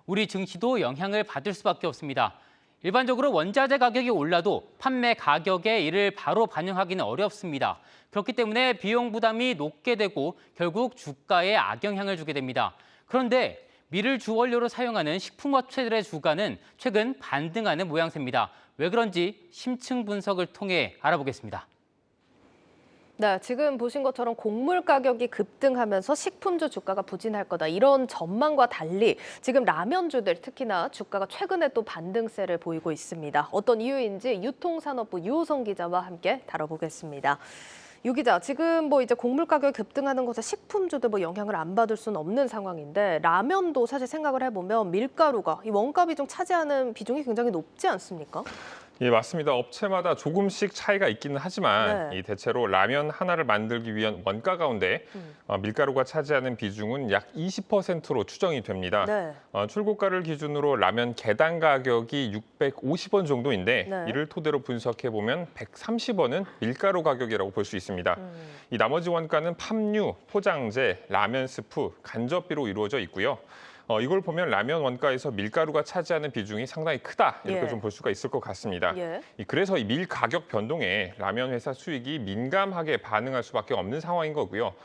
우리 증시도 영향을 받을 수밖에 없습니다. 일반적으로 원자재 가격이 올라도 판매 가격에 이를 바로 반영하기는 어렵습니다. 그렇기 때문에 비용 부담이 높게 되고 결국 주가에 악영향을 주게 됩니다. 그런데 밀을 주원료로 사용하는 식품업체들의 주가는 최근 반등하는 모양새입니다. 왜 그런지 심층 분석을 통해 알아보겠습니다. 네, 지금 보신 것처럼 곡물 가격이 급등하면서 식품주 주가가 부진할 거다. 이런 전망과 달리 지금 라면주들 특히나 주가가 최근에 또 반등세를 보이고 있습니다. 어떤 이유인지 유통산업부 유호성 기자와 함께 다뤄보겠습니다. 유 기자, 지금 이제 곡물 가격이 급등하는 것에 식품주도 영향을 안 받을 수는 없는 상황인데 라면도 사실 생각을 해보면 밀가루가 이 원가 비중 차지하는 비중이 굉장히 높지 않습니까? 예, 맞습니다. 업체마다 조금씩 차이가 있기는 하지만 이 대체로 라면 하나를 만들기 위한 원가 가운데 밀가루가 차지하는 비중은 약 20%로 추정이 됩니다. 네. 출고가를 기준으로 라면 개당 가격이 650원 정도인데 네. 이를 토대로 분석해 보면 130원은 밀가루 가격이라고 볼 수 있습니다. 이 나머지 원가는 팜유, 포장재, 라면 스프, 간접비로 이루어져 있고요. 이걸 보면 라면 원가에서 밀가루가 차지하는 비중이 상당히 크다 이렇게 좀 볼 수가 있을 것 같습니다. 그래서 이 밀 가격 변동에 라면 회사 수익이 민감하게 반응할 수밖에 없는 상황인 거고요.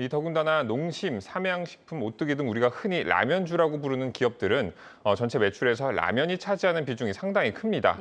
더군다나 농심, 삼양식품, 오뚜기 등 우리가 흔히 라면주라고 부르는 기업들은 전체 매출에서 라면이 차지하는 비중이 상당히 큽니다.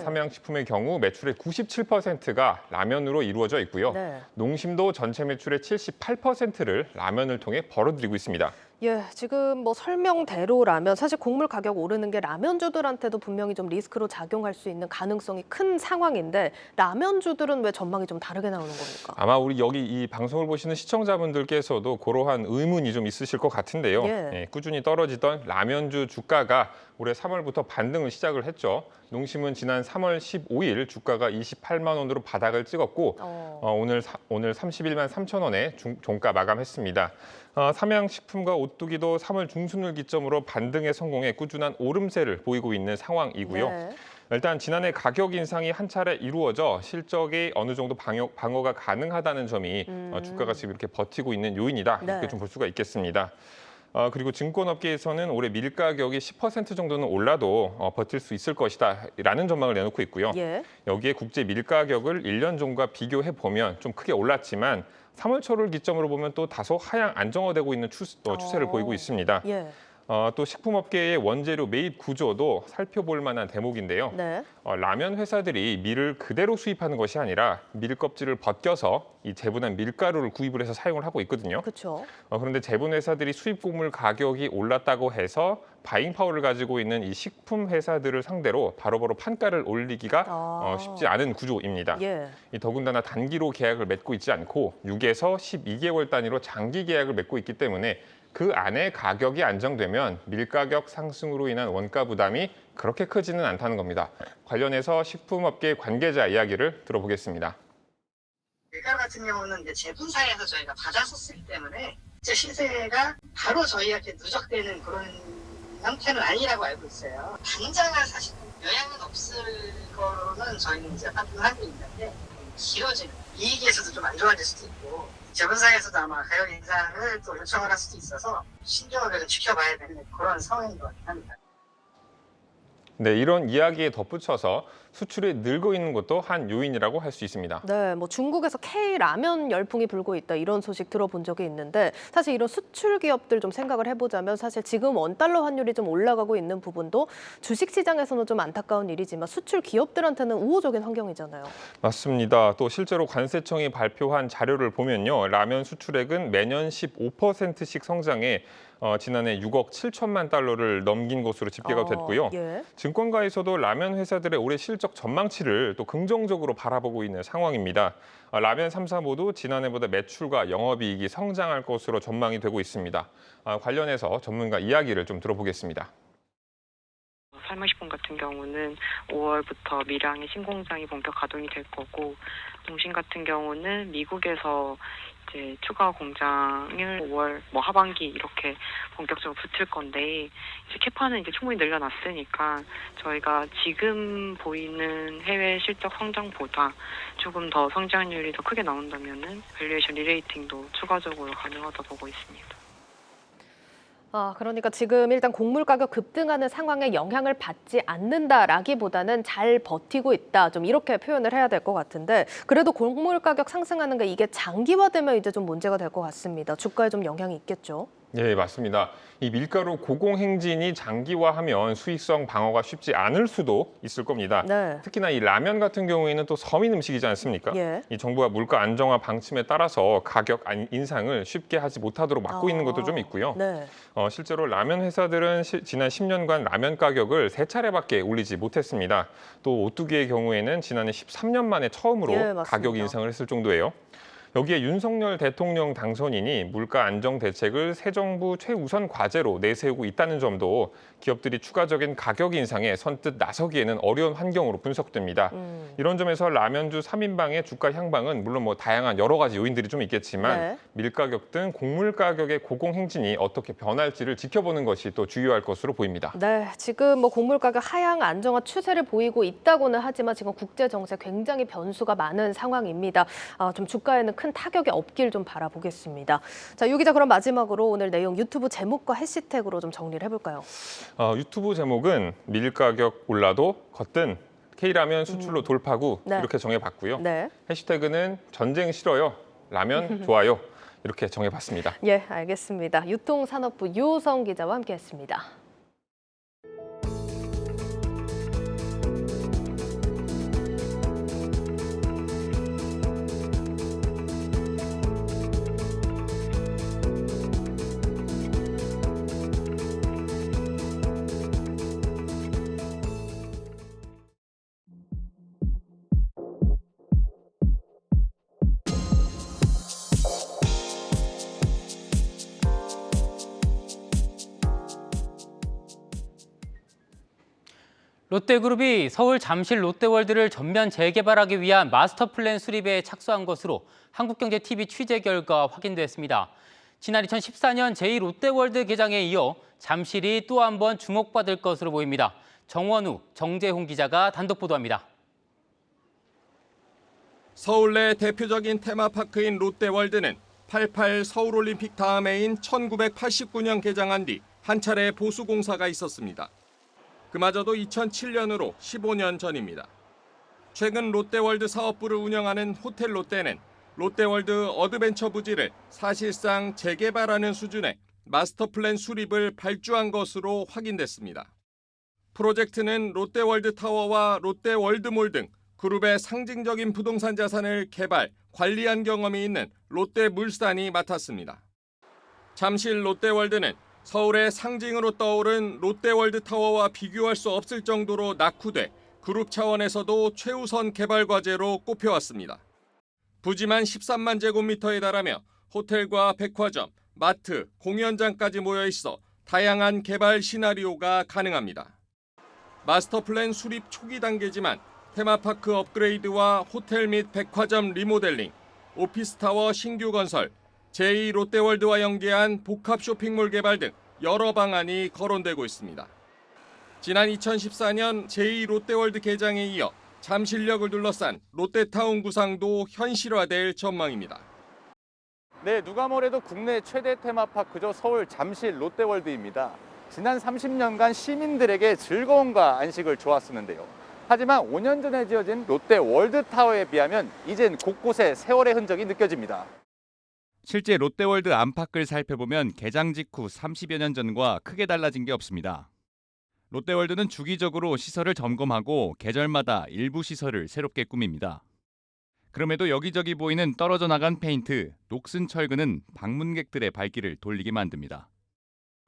삼양식품의 경우 매출의 97%가 라면으로 이루어져 있고요. 농심도 전체 매출의 78%를 라면을 통해 벌어들이고 있습니다. 예, 지금 설명대로라면 사실 곡물 가격 오르는 게 라면주들한테도 분명히 좀 리스크로 작용할 수 있는 가능성이 큰 상황인데 라면주들은 왜 전망이 좀 다르게 나오는 겁니까? 아마 우리 여기 이 방송을 보시는 시청자분들께서도 그러한 의문이 좀 있으실 것 같은데요. 꾸준히 떨어지던 라면주 주가가 올해 3월부터 반등을 시작을 했죠. 농심은 지난 3월 15일 주가가 28만 원으로 바닥을 찍었고 오늘 31만 3천 원에 종가 마감했습니다. 삼양식품과 오뚜기도 3월 중순을 기점으로 반등에 성공해 꾸준한 오름세를 보이고 있는 상황이고요. 일단 지난해 가격 인상이 한 차례 이루어져 실적이 어느 정도 방어가 가능하다는 점이 주가가 지금 이렇게 버티고 있는 요인이다 이렇게 좀 볼 수가 있겠습니다. 그리고 증권업계에서는 올해 밀 가격이 10% 정도는 올라도 버틸 수 있을 것이다 라는 전망을 내놓고 있고요. 여기에 국제 밀 가격을 1년 전과 비교해 보면 좀 크게 올랐지만 3월 초를 기점으로 보면 또 다소 하향 안정화되고 있는 추세를 보이고 있습니다. 또 식품업계의 원재료 매입 구조도 살펴볼 만한 대목인데요. 라면 회사들이 밀을 그대로 수입하는 것이 아니라 밀 껍질을 벗겨서 이 재분한 밀가루를 구입을 해서 사용을 하고 있거든요. 그런데 재분 회사들이 수입 곡물 가격이 올랐다고 해서 바잉 파워를 가지고 있는 이 식품 회사들을 상대로 바로바로 판가를 올리기가 쉽지 않은 구조입니다. 더군다나 단기로 계약을 맺고 있지 않고 6에서 12개월 단위로 장기 계약을 맺고 있기 때문에 그 안에 가격이 안정되면 밀가격 상승으로 인한 원가 부담이 그렇게 크지는 않다는 겁니다. 관련해서 식품업계 관계자 이야기를 들어보겠습니다. 밀가루 같은 경우는 이제 제분사에서 저희가 받아서 쓰기 때문에 시세가 바로 저희한테 누적되는 그런 형태는 아니라고 알고 있어요. 당장은 사실 영향은 없을 거는 저희는 이제 판단을 하고 있는데 길어지는 이익에서도 좀 안 좋아질 수도 있고 재분사에서도 아마 가격 인상을 또 요청을 할 수도 있어서 신중하게 지켜봐야 되는 그런 상황인 것 같긴 합니다. 네, 이런 이야기에 덧붙여서 수출이 늘고 있는 것도 한 요인이라고 할 수 있습니다. 네, 중국에서 K-라면 열풍이 불고 있다 이런 소식 들어본 적이 있는데 사실 이런 수출 기업들 좀 생각을 해보자면 사실 지금 원달러 환율이 좀 올라가고 있는 부분도 주식시장에서는 좀 안타까운 일이지만 수출 기업들한테는 우호적인 환경이잖아요. 맞습니다. 또 실제로 관세청이 발표한 자료를 보면요. 라면 수출액은 매년 15%씩 성장해 지난해 6억 7천만 달러를 넘긴 것으로 집계가 됐고요. 증권가에서도 라면 회사들의 올해 실적 전망치를 또 긍정적으로 바라보고 있는 상황입니다. 라면 3사 모두 지난해보다 매출과 영업이익이 성장할 것으로 전망이 되고 있습니다. 관련해서 전문가 이야기를 좀 들어보겠습니다. 삶은식품 같은 경우는 5월부터 밀양의 신공장이 본격 가동이 될 거고 농심 같은 경우는 미국에서 이제 추가 공장을 5월 하반기 이렇게 본격적으로 붙일 건데 이제 캐파는 이제 충분히 늘려놨으니까 저희가 지금 보이는 해외 실적 성장보다 조금 더 성장률이 더 크게 나온다면은 밸류에이션 리레이팅도 추가적으로 가능하다 보고 있습니다. 그러니까 지금 일단 곡물 가격 급등하는 상황에 영향을 받지 않는다라기보다는 잘 버티고 있다. 좀 이렇게 표현을 해야 될 것 같은데 그래도 곡물 가격 상승하는 게 이게 장기화되면 이제 좀 문제가 될 것 같습니다. 주가에 좀 영향이 있겠죠? 네, 맞습니다. 이 밀가루 고공행진이 장기화하면 수익성 방어가 쉽지 않을 수도 있을 겁니다. 네. 특히나 이 라면 같은 경우에는 또 서민 음식이지 않습니까? 예. 이 정부가 물가 안정화 방침에 따라서 가격 인상을 쉽게 하지 못하도록 막고 있는 것도 좀 있고요. 네. 실제로 라면 회사들은 지난 10년간 라면 가격을 3차례밖에 올리지 못했습니다. 또 오뚜기의 경우에는 지난해 13년 만에 처음으로 예, 맞습니다. 가격 인상을 했을 정도예요. 여기에 윤석열 대통령 당선인이 물가 안정 대책을 새 정부 최우선 과제로 내세우고 있다는 점도 기업들이 추가적인 가격 인상에 선뜻 나서기에는 어려운 환경으로 분석됩니다. 이런 점에서 라면주 3인방의 주가 향방은 물론 다양한 여러 가지 요인들이 좀 있겠지만 네. 밀가격 등 곡물 가격의 고공행진이 어떻게 변할지를 지켜보는 것이 또 주요할 것으로 보입니다. 네, 지금 곡물 가격 하향 안정화 추세를 보이고 있다고는 하지만 지금 국제 정세 굉장히 변수가 많은 상황입니다. 좀 주가에는 큰 타격이 없길 좀 바라보겠습니다. 자, 유 기자 그럼 마지막으로 오늘 내용 유튜브 제목과 해시태그로 좀 정리를 해볼까요? 유튜브 제목은 밀가격 올라도 걷든 K라면 수출로 돌파구 네. 이렇게 정해봤고요. 네. 해시태그는 전쟁 싫어요, 라면 좋아요 이렇게 정해봤습니다. 예, 알겠습니다. 유통산업부 유호성 기자와 함께했습니다. 롯데그룹이 서울 잠실 롯데월드를 전면 재개발하기 위한 마스터플랜 수립에 착수한 것으로 한국경제TV 취재 결과 확인됐습니다. 지난 2014년 제2롯데월드 개장에 이어 잠실이 또 한 번 주목받을 것으로 보입니다. 정원우, 정재홍 기자가 단독 보도합니다. 서울 내 대표적인 테마파크인 롯데월드는 88 서울올림픽 다음 해인 1989년 개장한 뒤 한 차례 보수 공사가 있었습니다. 그마저도 2007년으로 15년 전입니다. 최근 롯데월드 사업부를 운영하는 호텔 롯데는 롯데월드 어드벤처 부지를 사실상 재개발하는 수준의 마스터플랜 수립을 발주한 것으로 확인됐습니다. 프로젝트는 롯데월드 타워와 롯데월드몰 등 그룹의 상징적인 부동산 자산을 개발, 관리한 경험이 있는 롯데물산이 맡았습니다. 잠실 롯데월드는 서울의 상징으로 떠오른 롯데월드 타워와 비교할 수 없을 정도로 낙후돼 그룹 차원에서도 최우선 개발 과제로 꼽혀왔습니다. 부지만 13만 제곱미터에 달하며 호텔과 백화점, 마트, 공연장까지 모여 있어 다양한 개발 시나리오가 가능합니다. 마스터플랜 수립 초기 단계지만 테마파크 업그레이드와 호텔 및 백화점 리모델링, 오피스타워 신규 건설, 제2 롯데월드와 연계한 복합 쇼핑몰 개발 등 여러 방안이 거론되고 있습니다. 지난 2014년 제2 롯데월드 개장에 이어 잠실역을 둘러싼 롯데타운 구상도 현실화될 전망입니다. 네, 누가 뭐래도 국내 최대 테마파크죠. 서울 잠실 롯데월드입니다. 지난 30년간 시민들에게 즐거움과 안식을 주었었는데요. 하지만 5년 전에 지어진 롯데월드타워에 비하면 이젠 곳곳에 세월의 흔적이 느껴집니다. 실제 롯데월드 안팎을 살펴보면 개장 직후 30여 년 전과 크게 달라진 게 없습니다. 롯데월드는 주기적으로 시설을 점검하고 계절마다 일부 시설을 새롭게 꾸밉니다. 그럼에도 여기저기 보이는 떨어져 나간 페인트, 녹슨 철근은 방문객들의 발길을 돌리게 만듭니다.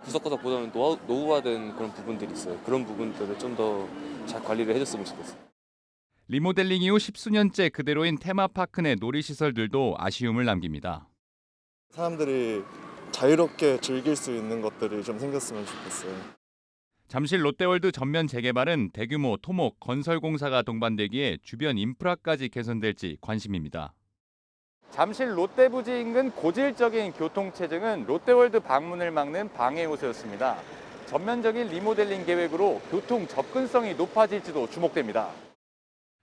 구석구석 보면 노후화된 그런 부분들이 있어요. 그런 부분들을 좀 더 잘 관리를 해줬으면 좋겠어요. 리모델링 이후 10수년째 그대로인 테마파크 내 놀이시설들도 아쉬움을 남깁니다. 사람들이 자유롭게 즐길 수 있는 것들이 좀 생겼으면 좋겠어요. 잠실 롯데월드 전면 재개발은 대규모 토목, 건설 공사가 동반되기에 주변 인프라까지 개선될지 관심입니다. 잠실 롯데부지 인근 고질적인 교통체증은 롯데월드 방문을 막는 방해 요소였습니다. 전면적인 리모델링 계획으로 교통 접근성이 높아질지도 주목됩니다.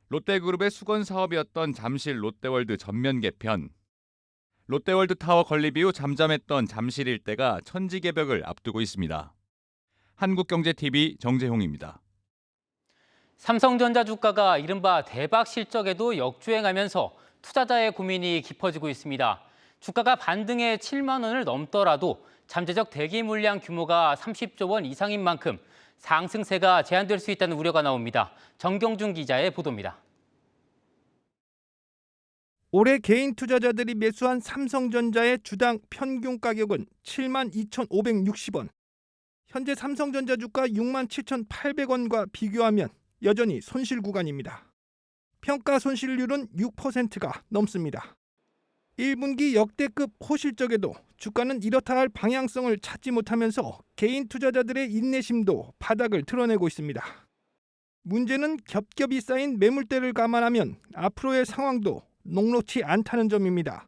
롯데그룹의 수건 사업이었던 잠실 롯데월드 전면 개편. 롯데월드 타워 건립 이후 잠잠했던 잠실 일대가 천지개벽을 앞두고 있습니다. 한국경제TV 정재홍입니다. 삼성전자 주가가 이른바 대박 실적에도 역주행하면서 투자자의 고민이 깊어지고 있습니다. 주가가 반등에 7만 원을 넘더라도 잠재적 대기 물량 규모가 30조 원 이상인 만큼 상승세가 제한될 수 있다는 우려가 나옵니다. 정경준 기자의 보도입니다. 올해 개인 투자자들이 매수한 삼성전자의 주당 평균 가격은 72,560원. 현재 삼성전자 주가 67,800원과 비교하면 여전히 손실 구간입니다. 평가 손실률은 6%가 넘습니다. 1분기 역대급 호실적에도 주가는 이렇다 할 방향성을 찾지 못하면서 개인 투자자들의 인내심도 바닥을 드러내고 있습니다. 문제는 겹겹이 쌓인 매물대를 감안하면 앞으로의 상황도 녹록치 않다는 점입니다.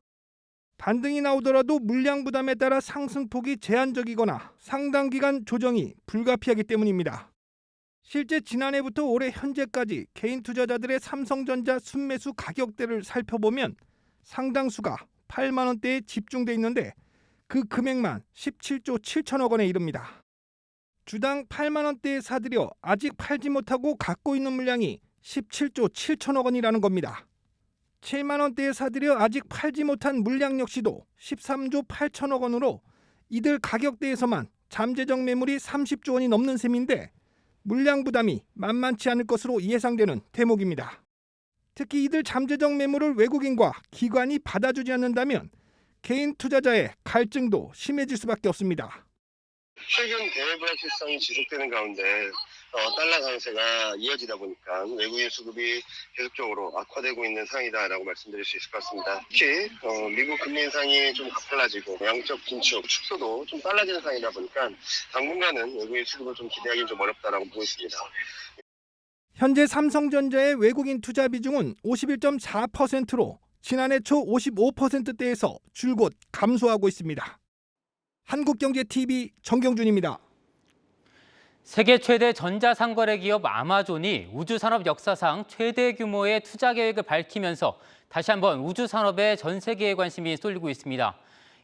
반등이 나오더라도 물량 부담에 따라 상승폭이 제한적이거나 상당 기간 조정이 불가피하기 때문입니다. 실제 지난해부터 올해 현재까지 개인 투자자들의 삼성전자 순매수 가격대를 살펴보면 상당수가 8만 원대에 집중돼 있는데 그 금액만 17조 7천억 원에 이릅니다. 주당 8만 원대에 사들여 아직 팔지 못하고 갖고 있는 물량이 17조 7천억 원이라는 겁니다. 7만 원대에 사들여 아직 팔지 못한 물량 역시도 13조 8천억 원으로 이들 가격대에서만 잠재적 매물이 30조 원이 넘는 셈인데 물량 부담이 만만치 않을 것으로 예상되는 대목입니다. 특히 이들 잠재적 매물을 외국인과 기관이 받아주지 않는다면 개인 투자자의 갈증도 심해질 수밖에 없습니다. 최근 대외 불확실성이 지속되는 가운데 달러 강세가 이어지다 보니까 외국인 수급이 계속적으로 악화되고 있는 상황이다라고 말씀드릴 수 있을 것 같습니다. 특히 미국 금리 인상이 좀 가팔라지고 양적 긴축, 축소도 좀 빨라지는 상황이다 보니까 당분간은 외국인 수급을 좀 기대하기는 좀 어렵다라고 보고 있습니다. 현재 삼성전자의 외국인 투자 비중은 51.4%로 지난해 초 55%대에서 줄곧 감소하고 있습니다. 한국경제TV 정경준입니다. 세계 최대 전자상거래 기업 아마존이 우주산업 역사상 최대 규모의 투자 계획을 밝히면서 다시 한번 우주산업에 전 세계의 관심이 쏠리고 있습니다.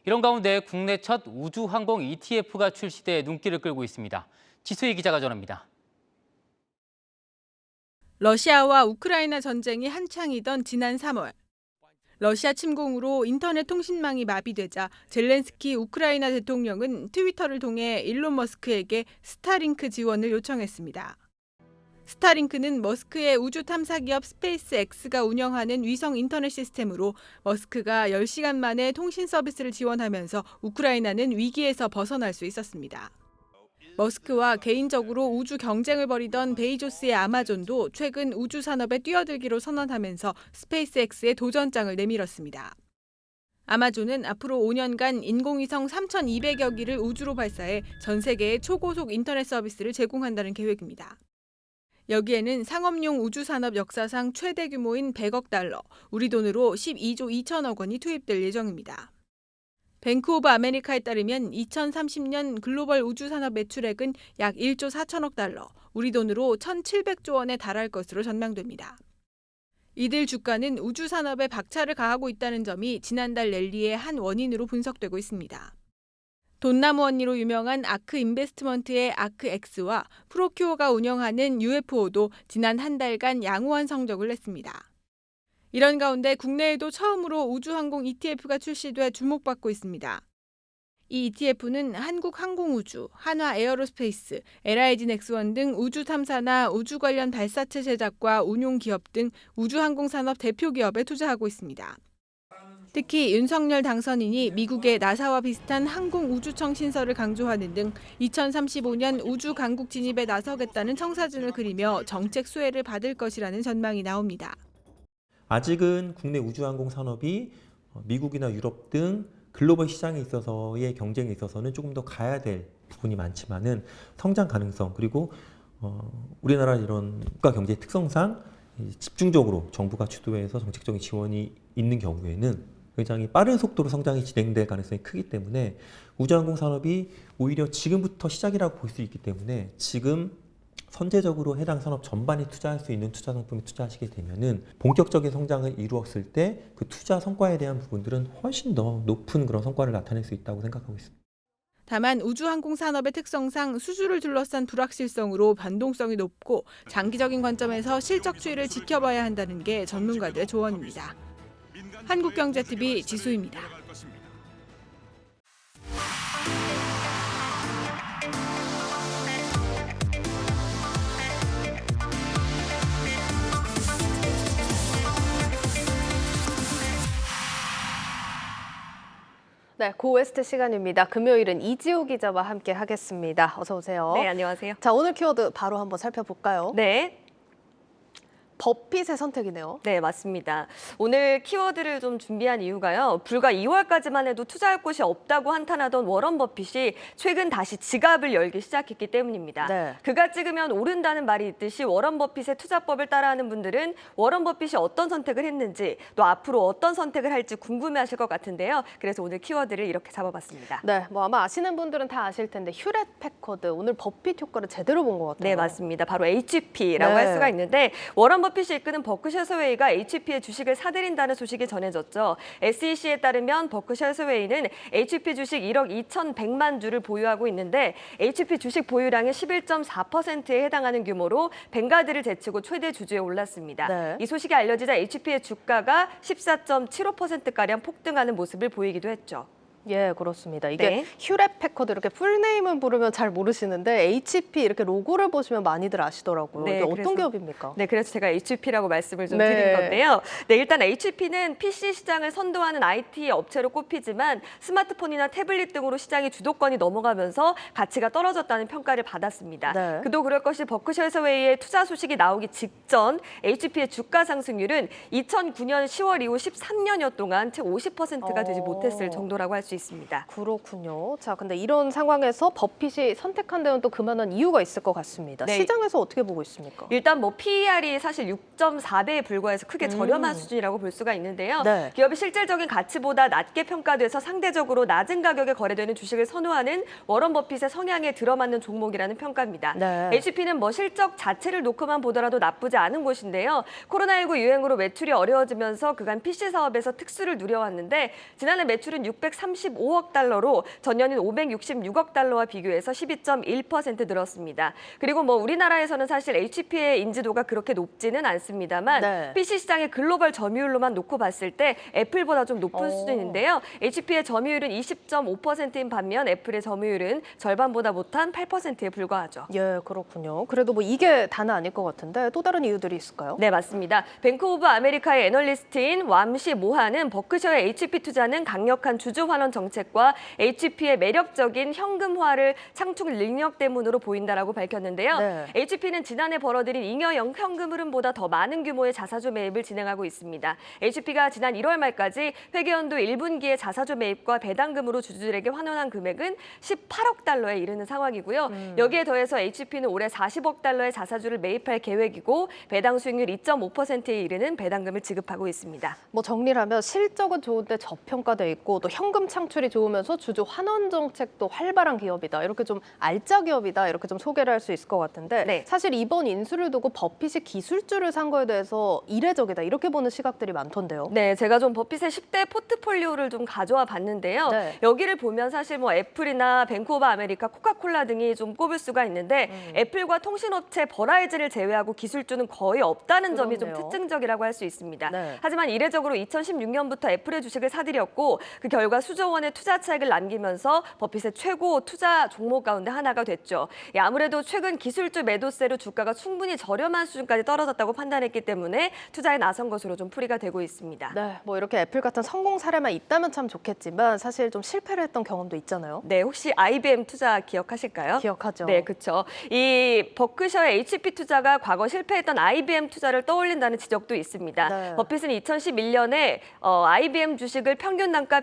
이런 가운데 국내 첫 우주항공 ETF가 출시돼 눈길을 끌고 있습니다. 지수희 기자가 전합니다. 러시아와 우크라이나 전쟁이 한창이던 지난 3월. 러시아 침공으로 인터넷 통신망이 마비되자 젤렌스키 우크라이나 대통령은 트위터를 통해 일론 머스크에게 스타링크 지원을 요청했습니다. 스타링크는 머스크의 우주 탐사 기업 스페이스X가 운영하는 위성 인터넷 시스템으로 머스크가 10시간 만에 통신 서비스를 지원하면서 우크라이나는 위기에서 벗어날 수 있었습니다. 머스크와 개인적으로 우주 경쟁을 벌이던 베이조스의 아마존도 최근 우주 산업에 뛰어들기로 선언하면서 스페이스X의 도전장을 내밀었습니다. 아마존은 앞으로 5년간 인공위성 3,200여 기를 우주로 발사해 전 세계에 초고속 인터넷 서비스를 제공한다는 계획입니다. 여기에는 상업용 우주 산업 역사상 최대 규모인 100억 달러, 우리 돈으로 12조 2천억 원이 투입될 예정입니다. 뱅크 오브 아메리카에 따르면 2030년 글로벌 우주산업 매출액은 약 1조 4천억 달러, 우리 돈으로 1,700조 원에 달할 것으로 전망됩니다. 이들 주가는 우주산업에 박차를 가하고 있다는 점이 지난달 랠리의 한 원인으로 분석되고 있습니다. 돈나무 언니로 유명한 아크 인베스트먼트의 아크X와 프로큐어가 운영하는 UFO도 지난 한 달간 양호한 성적을 냈습니다. 이런 가운데 국내에도 처음으로 우주항공 ETF가 출시돼 주목받고 있습니다. 이 ETF는 한국항공우주, 한화에어로스페이스, LIG 넥스원 등 우주 탐사나 우주 관련 발사체 제작과 운용 기업 등 우주항공산업 대표 기업에 투자하고 있습니다. 특히 윤석열 당선인이 미국의 나사와 비슷한 항공우주청 신설을 강조하는 등 2035년 우주 강국 진입에 나서겠다는 청사진을 그리며 정책 수혜를 받을 것이라는 전망이 나옵니다. 아직은 국내 우주항공 산업이 미국이나 유럽 등 글로벌 시장에 있어서의 경쟁에 있어서는 조금 더 가야 될 부분이 많지만은 성장 가능성 그리고 우리나라 이런 국가 경제의 특성상 집중적으로 정부가 주도해서 정책적인 지원이 있는 경우에는 굉장히 빠른 속도로 성장이 진행될 가능성이 크기 때문에 우주항공 산업이 오히려 지금부터 시작이라고 볼 수 있기 때문에 지금 선제적으로 해당 산업 전반에 투자할 수 있는 투자 상품에 투자하시게 되면은 본격적인 성장을 이루었을 때 그 투자 성과에 대한 부분들은 훨씬 더 높은 그런 성과를 나타낼 수 있다고 생각하고 있습니다. 다만 우주항공 산업의 특성상 수주를 둘러싼 불확실성으로 변동성이 높고 장기적인 관점에서 실적 추이를 지켜봐야 한다는 게 전문가들의 조언입니다. 한국경제TV 지수입니다. 네, 고웨스트 시간입니다. 금요일은 이지호 기자와 함께 하겠습니다. 어서 오세요. 네, 안녕하세요. 자, 오늘 키워드 바로 한번 살펴볼까요? 네. 버핏의 선택이네요. 네, 맞습니다. 오늘 키워드를 좀 준비한 이유가요. 불과 2월까지만 해도 투자할 곳이 없다고 한탄하던 워런 버핏이 최근 다시 지갑을 열기 시작했기 때문입니다. 네. 그가 찍으면 오른다는 말이 있듯이 워런 버핏의 투자법을 따라하는 분들은 워런 버핏이 어떤 선택을 했는지 또 앞으로 어떤 선택을 할지 궁금해하실 것 같은데요. 그래서 오늘 키워드를 이렇게 잡아봤습니다. 네, 뭐 아마 아시는 분들은 다 아실 텐데 휴렛 패커드 오늘 버핏 효과를 제대로 본 것 같아요. 네, 맞습니다. 바로 HP라고 할 수가 있는데 워런 버핏이 이끄는 버크셔 해서웨이가 HP의 주식을 사들인다는 소식이 전해졌죠. SEC에 따르면 버크셔 해서웨이는 HP 주식 1억 2,100만 주를 보유하고 있는데 HP 주식 보유량의 11.4%에 해당하는 규모로 벵가드를 제치고 최대 주주에 올랐습니다. 네. 이 소식이 알려지자 HP의 주가가 14.75%가량 폭등하는 모습을 보이기도 했죠. 예, 그렇습니다. 이게 네. 휴렛 패커드 이렇게 풀네임은 부르면 잘 모르시는데 HP 이렇게 로고를 보시면 많이들 아시더라고요. 네, 이게 어떤 그래서- 기업입니까? 네, 그래서 제가 HP라고 말씀을 좀 네. 드린 건데요. 네, 일단 HP는 PC 시장을 선도하는 IT 업체로 꼽히지만 스마트폰이나 태블릿 등으로 시장의 주도권이 넘어가면서 가치가 떨어졌다는 평가를 받았습니다. 네. 그도 그럴 것이 버크셔 해서웨이의 투자 소식이 나오기 직전 HP의 주가 상승률은 2009년 10월 이후 13년여 동안 채 50%가 되지 못했을 정도라고 할 수 있습니다. 그렇군요. 자, 근데 이런 상황에서 버핏이 선택한 데는 또 그만한 이유가 있을 것 같습니다. 네. 시장에서 어떻게 보고 있습니까? 일단 뭐 PER이 사실 6.4배에 불과해서 크게 저렴한 수준이라고 볼 수가 있는데요. 네. 기업이 실질적인 가치보다 낮게 평가돼서 상대적으로 낮은 가격에 거래되는 주식을 선호하는 워런 버핏의 성향에 들어맞는 종목이라는 평가입니다. 네. HP는 뭐 실적 자체를 놓고만 보더라도 나쁘지 않은 곳인데요. 코로나19 유행으로 매출이 어려워지면서 그간 PC 사업에서 특수를 누려왔는데 지난해 매출은 635억 달러로 전년인 566억 달러와 비교해서 12.1% 늘었습니다. 그리고 뭐 우리나라에서는 사실 HP의 인지도가 그렇게 높지는 않습니다만 네. PC 시장의 글로벌 점유율로만 놓고 봤을 때 애플보다 좀 높은 수준인데요. HP의 점유율은 20.5%인 반면 애플의 점유율은 절반보다 못한 8%에 불과하죠. 예, 그렇군요. 그래도 뭐 이게 다는 아닐 것 같은데 또 다른 이유들이 있을까요? 네, 맞습니다. 뱅크 오브 아메리카의 애널리스트인 왬시 모하는 버크셔의 HP 투자는 강력한 주주 환원 정책과 HP의 매력적인 현금화를 창출 능력 때문으로 보인다라고 밝혔는데요. 네. HP는 지난해 벌어들인 잉여 현금 흐름보다 더 많은 규모의 자사주 매입을 진행하고 있습니다. HP가 지난 1월 말까지 회계연도 1분기의 자사주 매입과 배당금으로 주주들에게 환원한 금액은 18억 달러에 이르는 상황이고요. 여기에 더해서 HP는 올해 40억 달러의 자사주를 매입할 계획이고 배당 수익률 2.5%에 이르는 배당금을 지급하고 있습니다. 뭐 정리를 하면 실적은 좋은데 저평가돼 있고 또 현금 창출이 좋으면서 주주 환원 정책도 활발한 기업이다. 이렇게 좀 알짜 기업이다. 이렇게 좀 소개를 할 수 있을 것 같은데 네. 사실 이번 인수를 두고 버핏이 기술주를 산 거에 대해서 이례적이다. 이렇게 보는 시각들이 많던데요. 네, 제가 좀 버핏의 10대 포트폴리오를 좀 가져와 봤는데요. 네. 여기를 보면 사실 뭐 애플이나 뱅크 오브 아메리카, 코카콜라 등이 좀 꼽을 수가 있는데 애플과 통신업체 버라이즌을 제외하고 기술주는 거의 없다는 점이 좀 그렇네요. 특징적이라고 할 수 있습니다. 네. 하지만 이례적으로 2016년부터 애플의 주식을 사들였고 그 결과 수조 원의 투자 차익을 남기면서 버핏의 최고 투자 종목 가운데 하나가 됐죠. 예, 아무래도 최근 기술주 매도세로 주가가 충분히 저렴한 수준까지 떨어졌다고 판단했기 때문에 투자에 나선 것으로 좀 풀이가 되고 있습니다. 네, 뭐 이렇게 애플 같은 성공 사례만 있다면 참 좋겠지만 사실 좀 실패를 했던 경험도 있잖아요. 네, 혹시 IBM 투자 기억하실까요? 기억하죠. 네, 그렇죠. 이 버크셔의 HP 투자가 과거 실패했던 IBM 투자를 떠올린다는 지적도 있습니다. 네. 버핏은 2011년에 IBM 주식을 평균 단가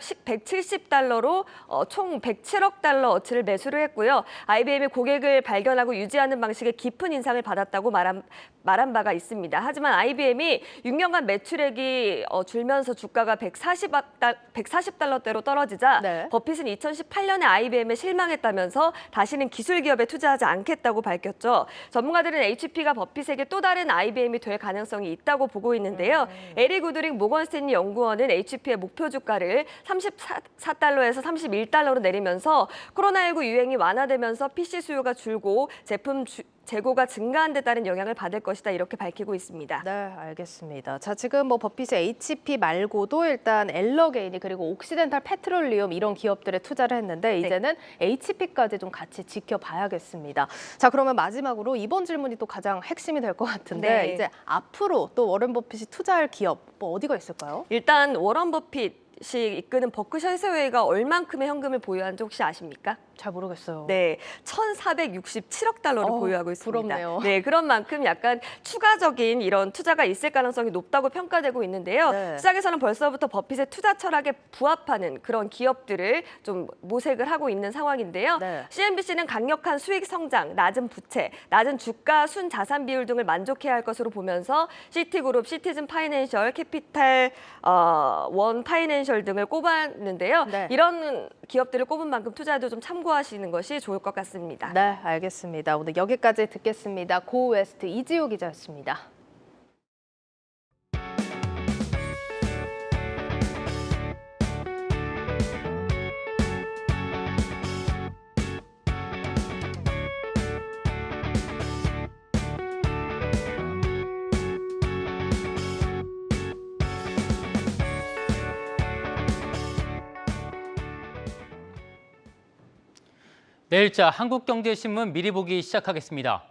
$70로 총 107억 달러 어치를 매수를 했고요. IBM이 고객을 발견하고 유지하는 방식의 깊은 인상을 받았다고 말한 바가 있습니다. 하지만 IBM이 6년간 매출액이 줄면서 주가가 140달러대로 떨어지자 버핏은 2018년에 IBM에 실망했다면서 다시는 기술 기업에 투자하지 않겠다고 밝혔죠. 전문가들은 HP가 버핏에게 또 다른 IBM이 될 가능성이 있다고 보고 있는데요. 에리 구드링 모건스탠리 연구원은 HP의 목표 주가를 34달러에서 31달러로 내리면서 코로나19 유행이 완화되면서 PC 수요가 줄고 제품 재고가 증가한 데 따른 영향을 받을 것이다 이렇게 밝히고 있습니다. 네, 알겠습니다. 자, 지금 뭐 버핏의 HP 말고도 일단 엘러게인이 그리고 옥시덴탈 페트롤리움 이런 기업들에 투자를 했는데 이제는 HP까지 좀 같이 지켜봐야겠습니다. 자, 그러면 마지막으로 이번 질문이 또 가장 핵심이 될 것 같은데 이제 앞으로 또 워런 버핏이 투자할 기업 뭐 어디가 있을까요? 일단 워런 버핏이 이끄는 버크셔 해서웨이가 얼만큼의 현금을 보유하는지 혹시 아십니까? 잘 모르겠어요. 네, 1,467억 달러를 보유하고 있습니다. 부럽네요. 네, 그런 만큼 약간 추가적인 이런 투자가 있을 가능성이 높다고 평가되고 있는데요. 시장에서는 벌써부터 버핏의 투자 철학에 부합하는 그런 기업들을 좀 모색을 하고 있는 상황인데요. CNBC는 강력한 수익 성장, 낮은 부채, 낮은 주가, 순자산 비율 등을 만족해야 할 것으로 보면서 시티그룹, 시티즌 파이낸셜, 캐피탈 원 파이낸셜 등을 꼽았는데요. 이런 기업들을 꼽은 만큼 투자에도 좀 참고하시는 것이 좋을 것 같습니다. 네, 알겠습니다. 오늘 여기까지 듣겠습니다. 고웨스트 이지호 기자였습니다. 내일자 한국경제신문 미리 보기 시작하겠습니다.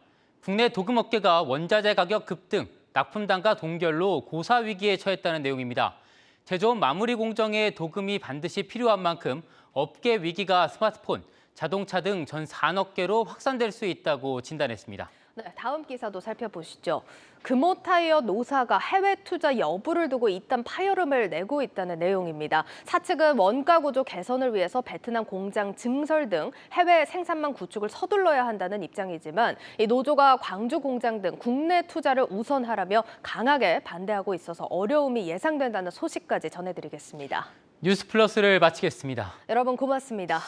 국내 도금업계가 원자재 가격 급등, 납품단가 동결로 고사 위기에 처했다는 내용입니다. 제조업 마무리 공정에 도금이 반드시 필요한 만큼 업계 위기가 스마트폰, 자동차 등 전 산업계로 확산될 수 있다고 진단했습니다. 네, 다음 기사도 살펴보시죠. 금호타이어 노사가 해외 투자 여부를 두고 이딴 파열음을 내고 있다는 내용입니다. 사측은 원가 구조 개선을 위해서 베트남 공장 증설 등 해외 생산망 구축을 서둘러야 한다는 입장이지만 이 노조가 광주 공장 등 국내 투자를 우선하라며 강하게 반대하고 있어서 어려움이 예상된다는 소식까지 전해드리겠습니다. 뉴스플러스를 마치겠습니다. 여러분 고맙습니다.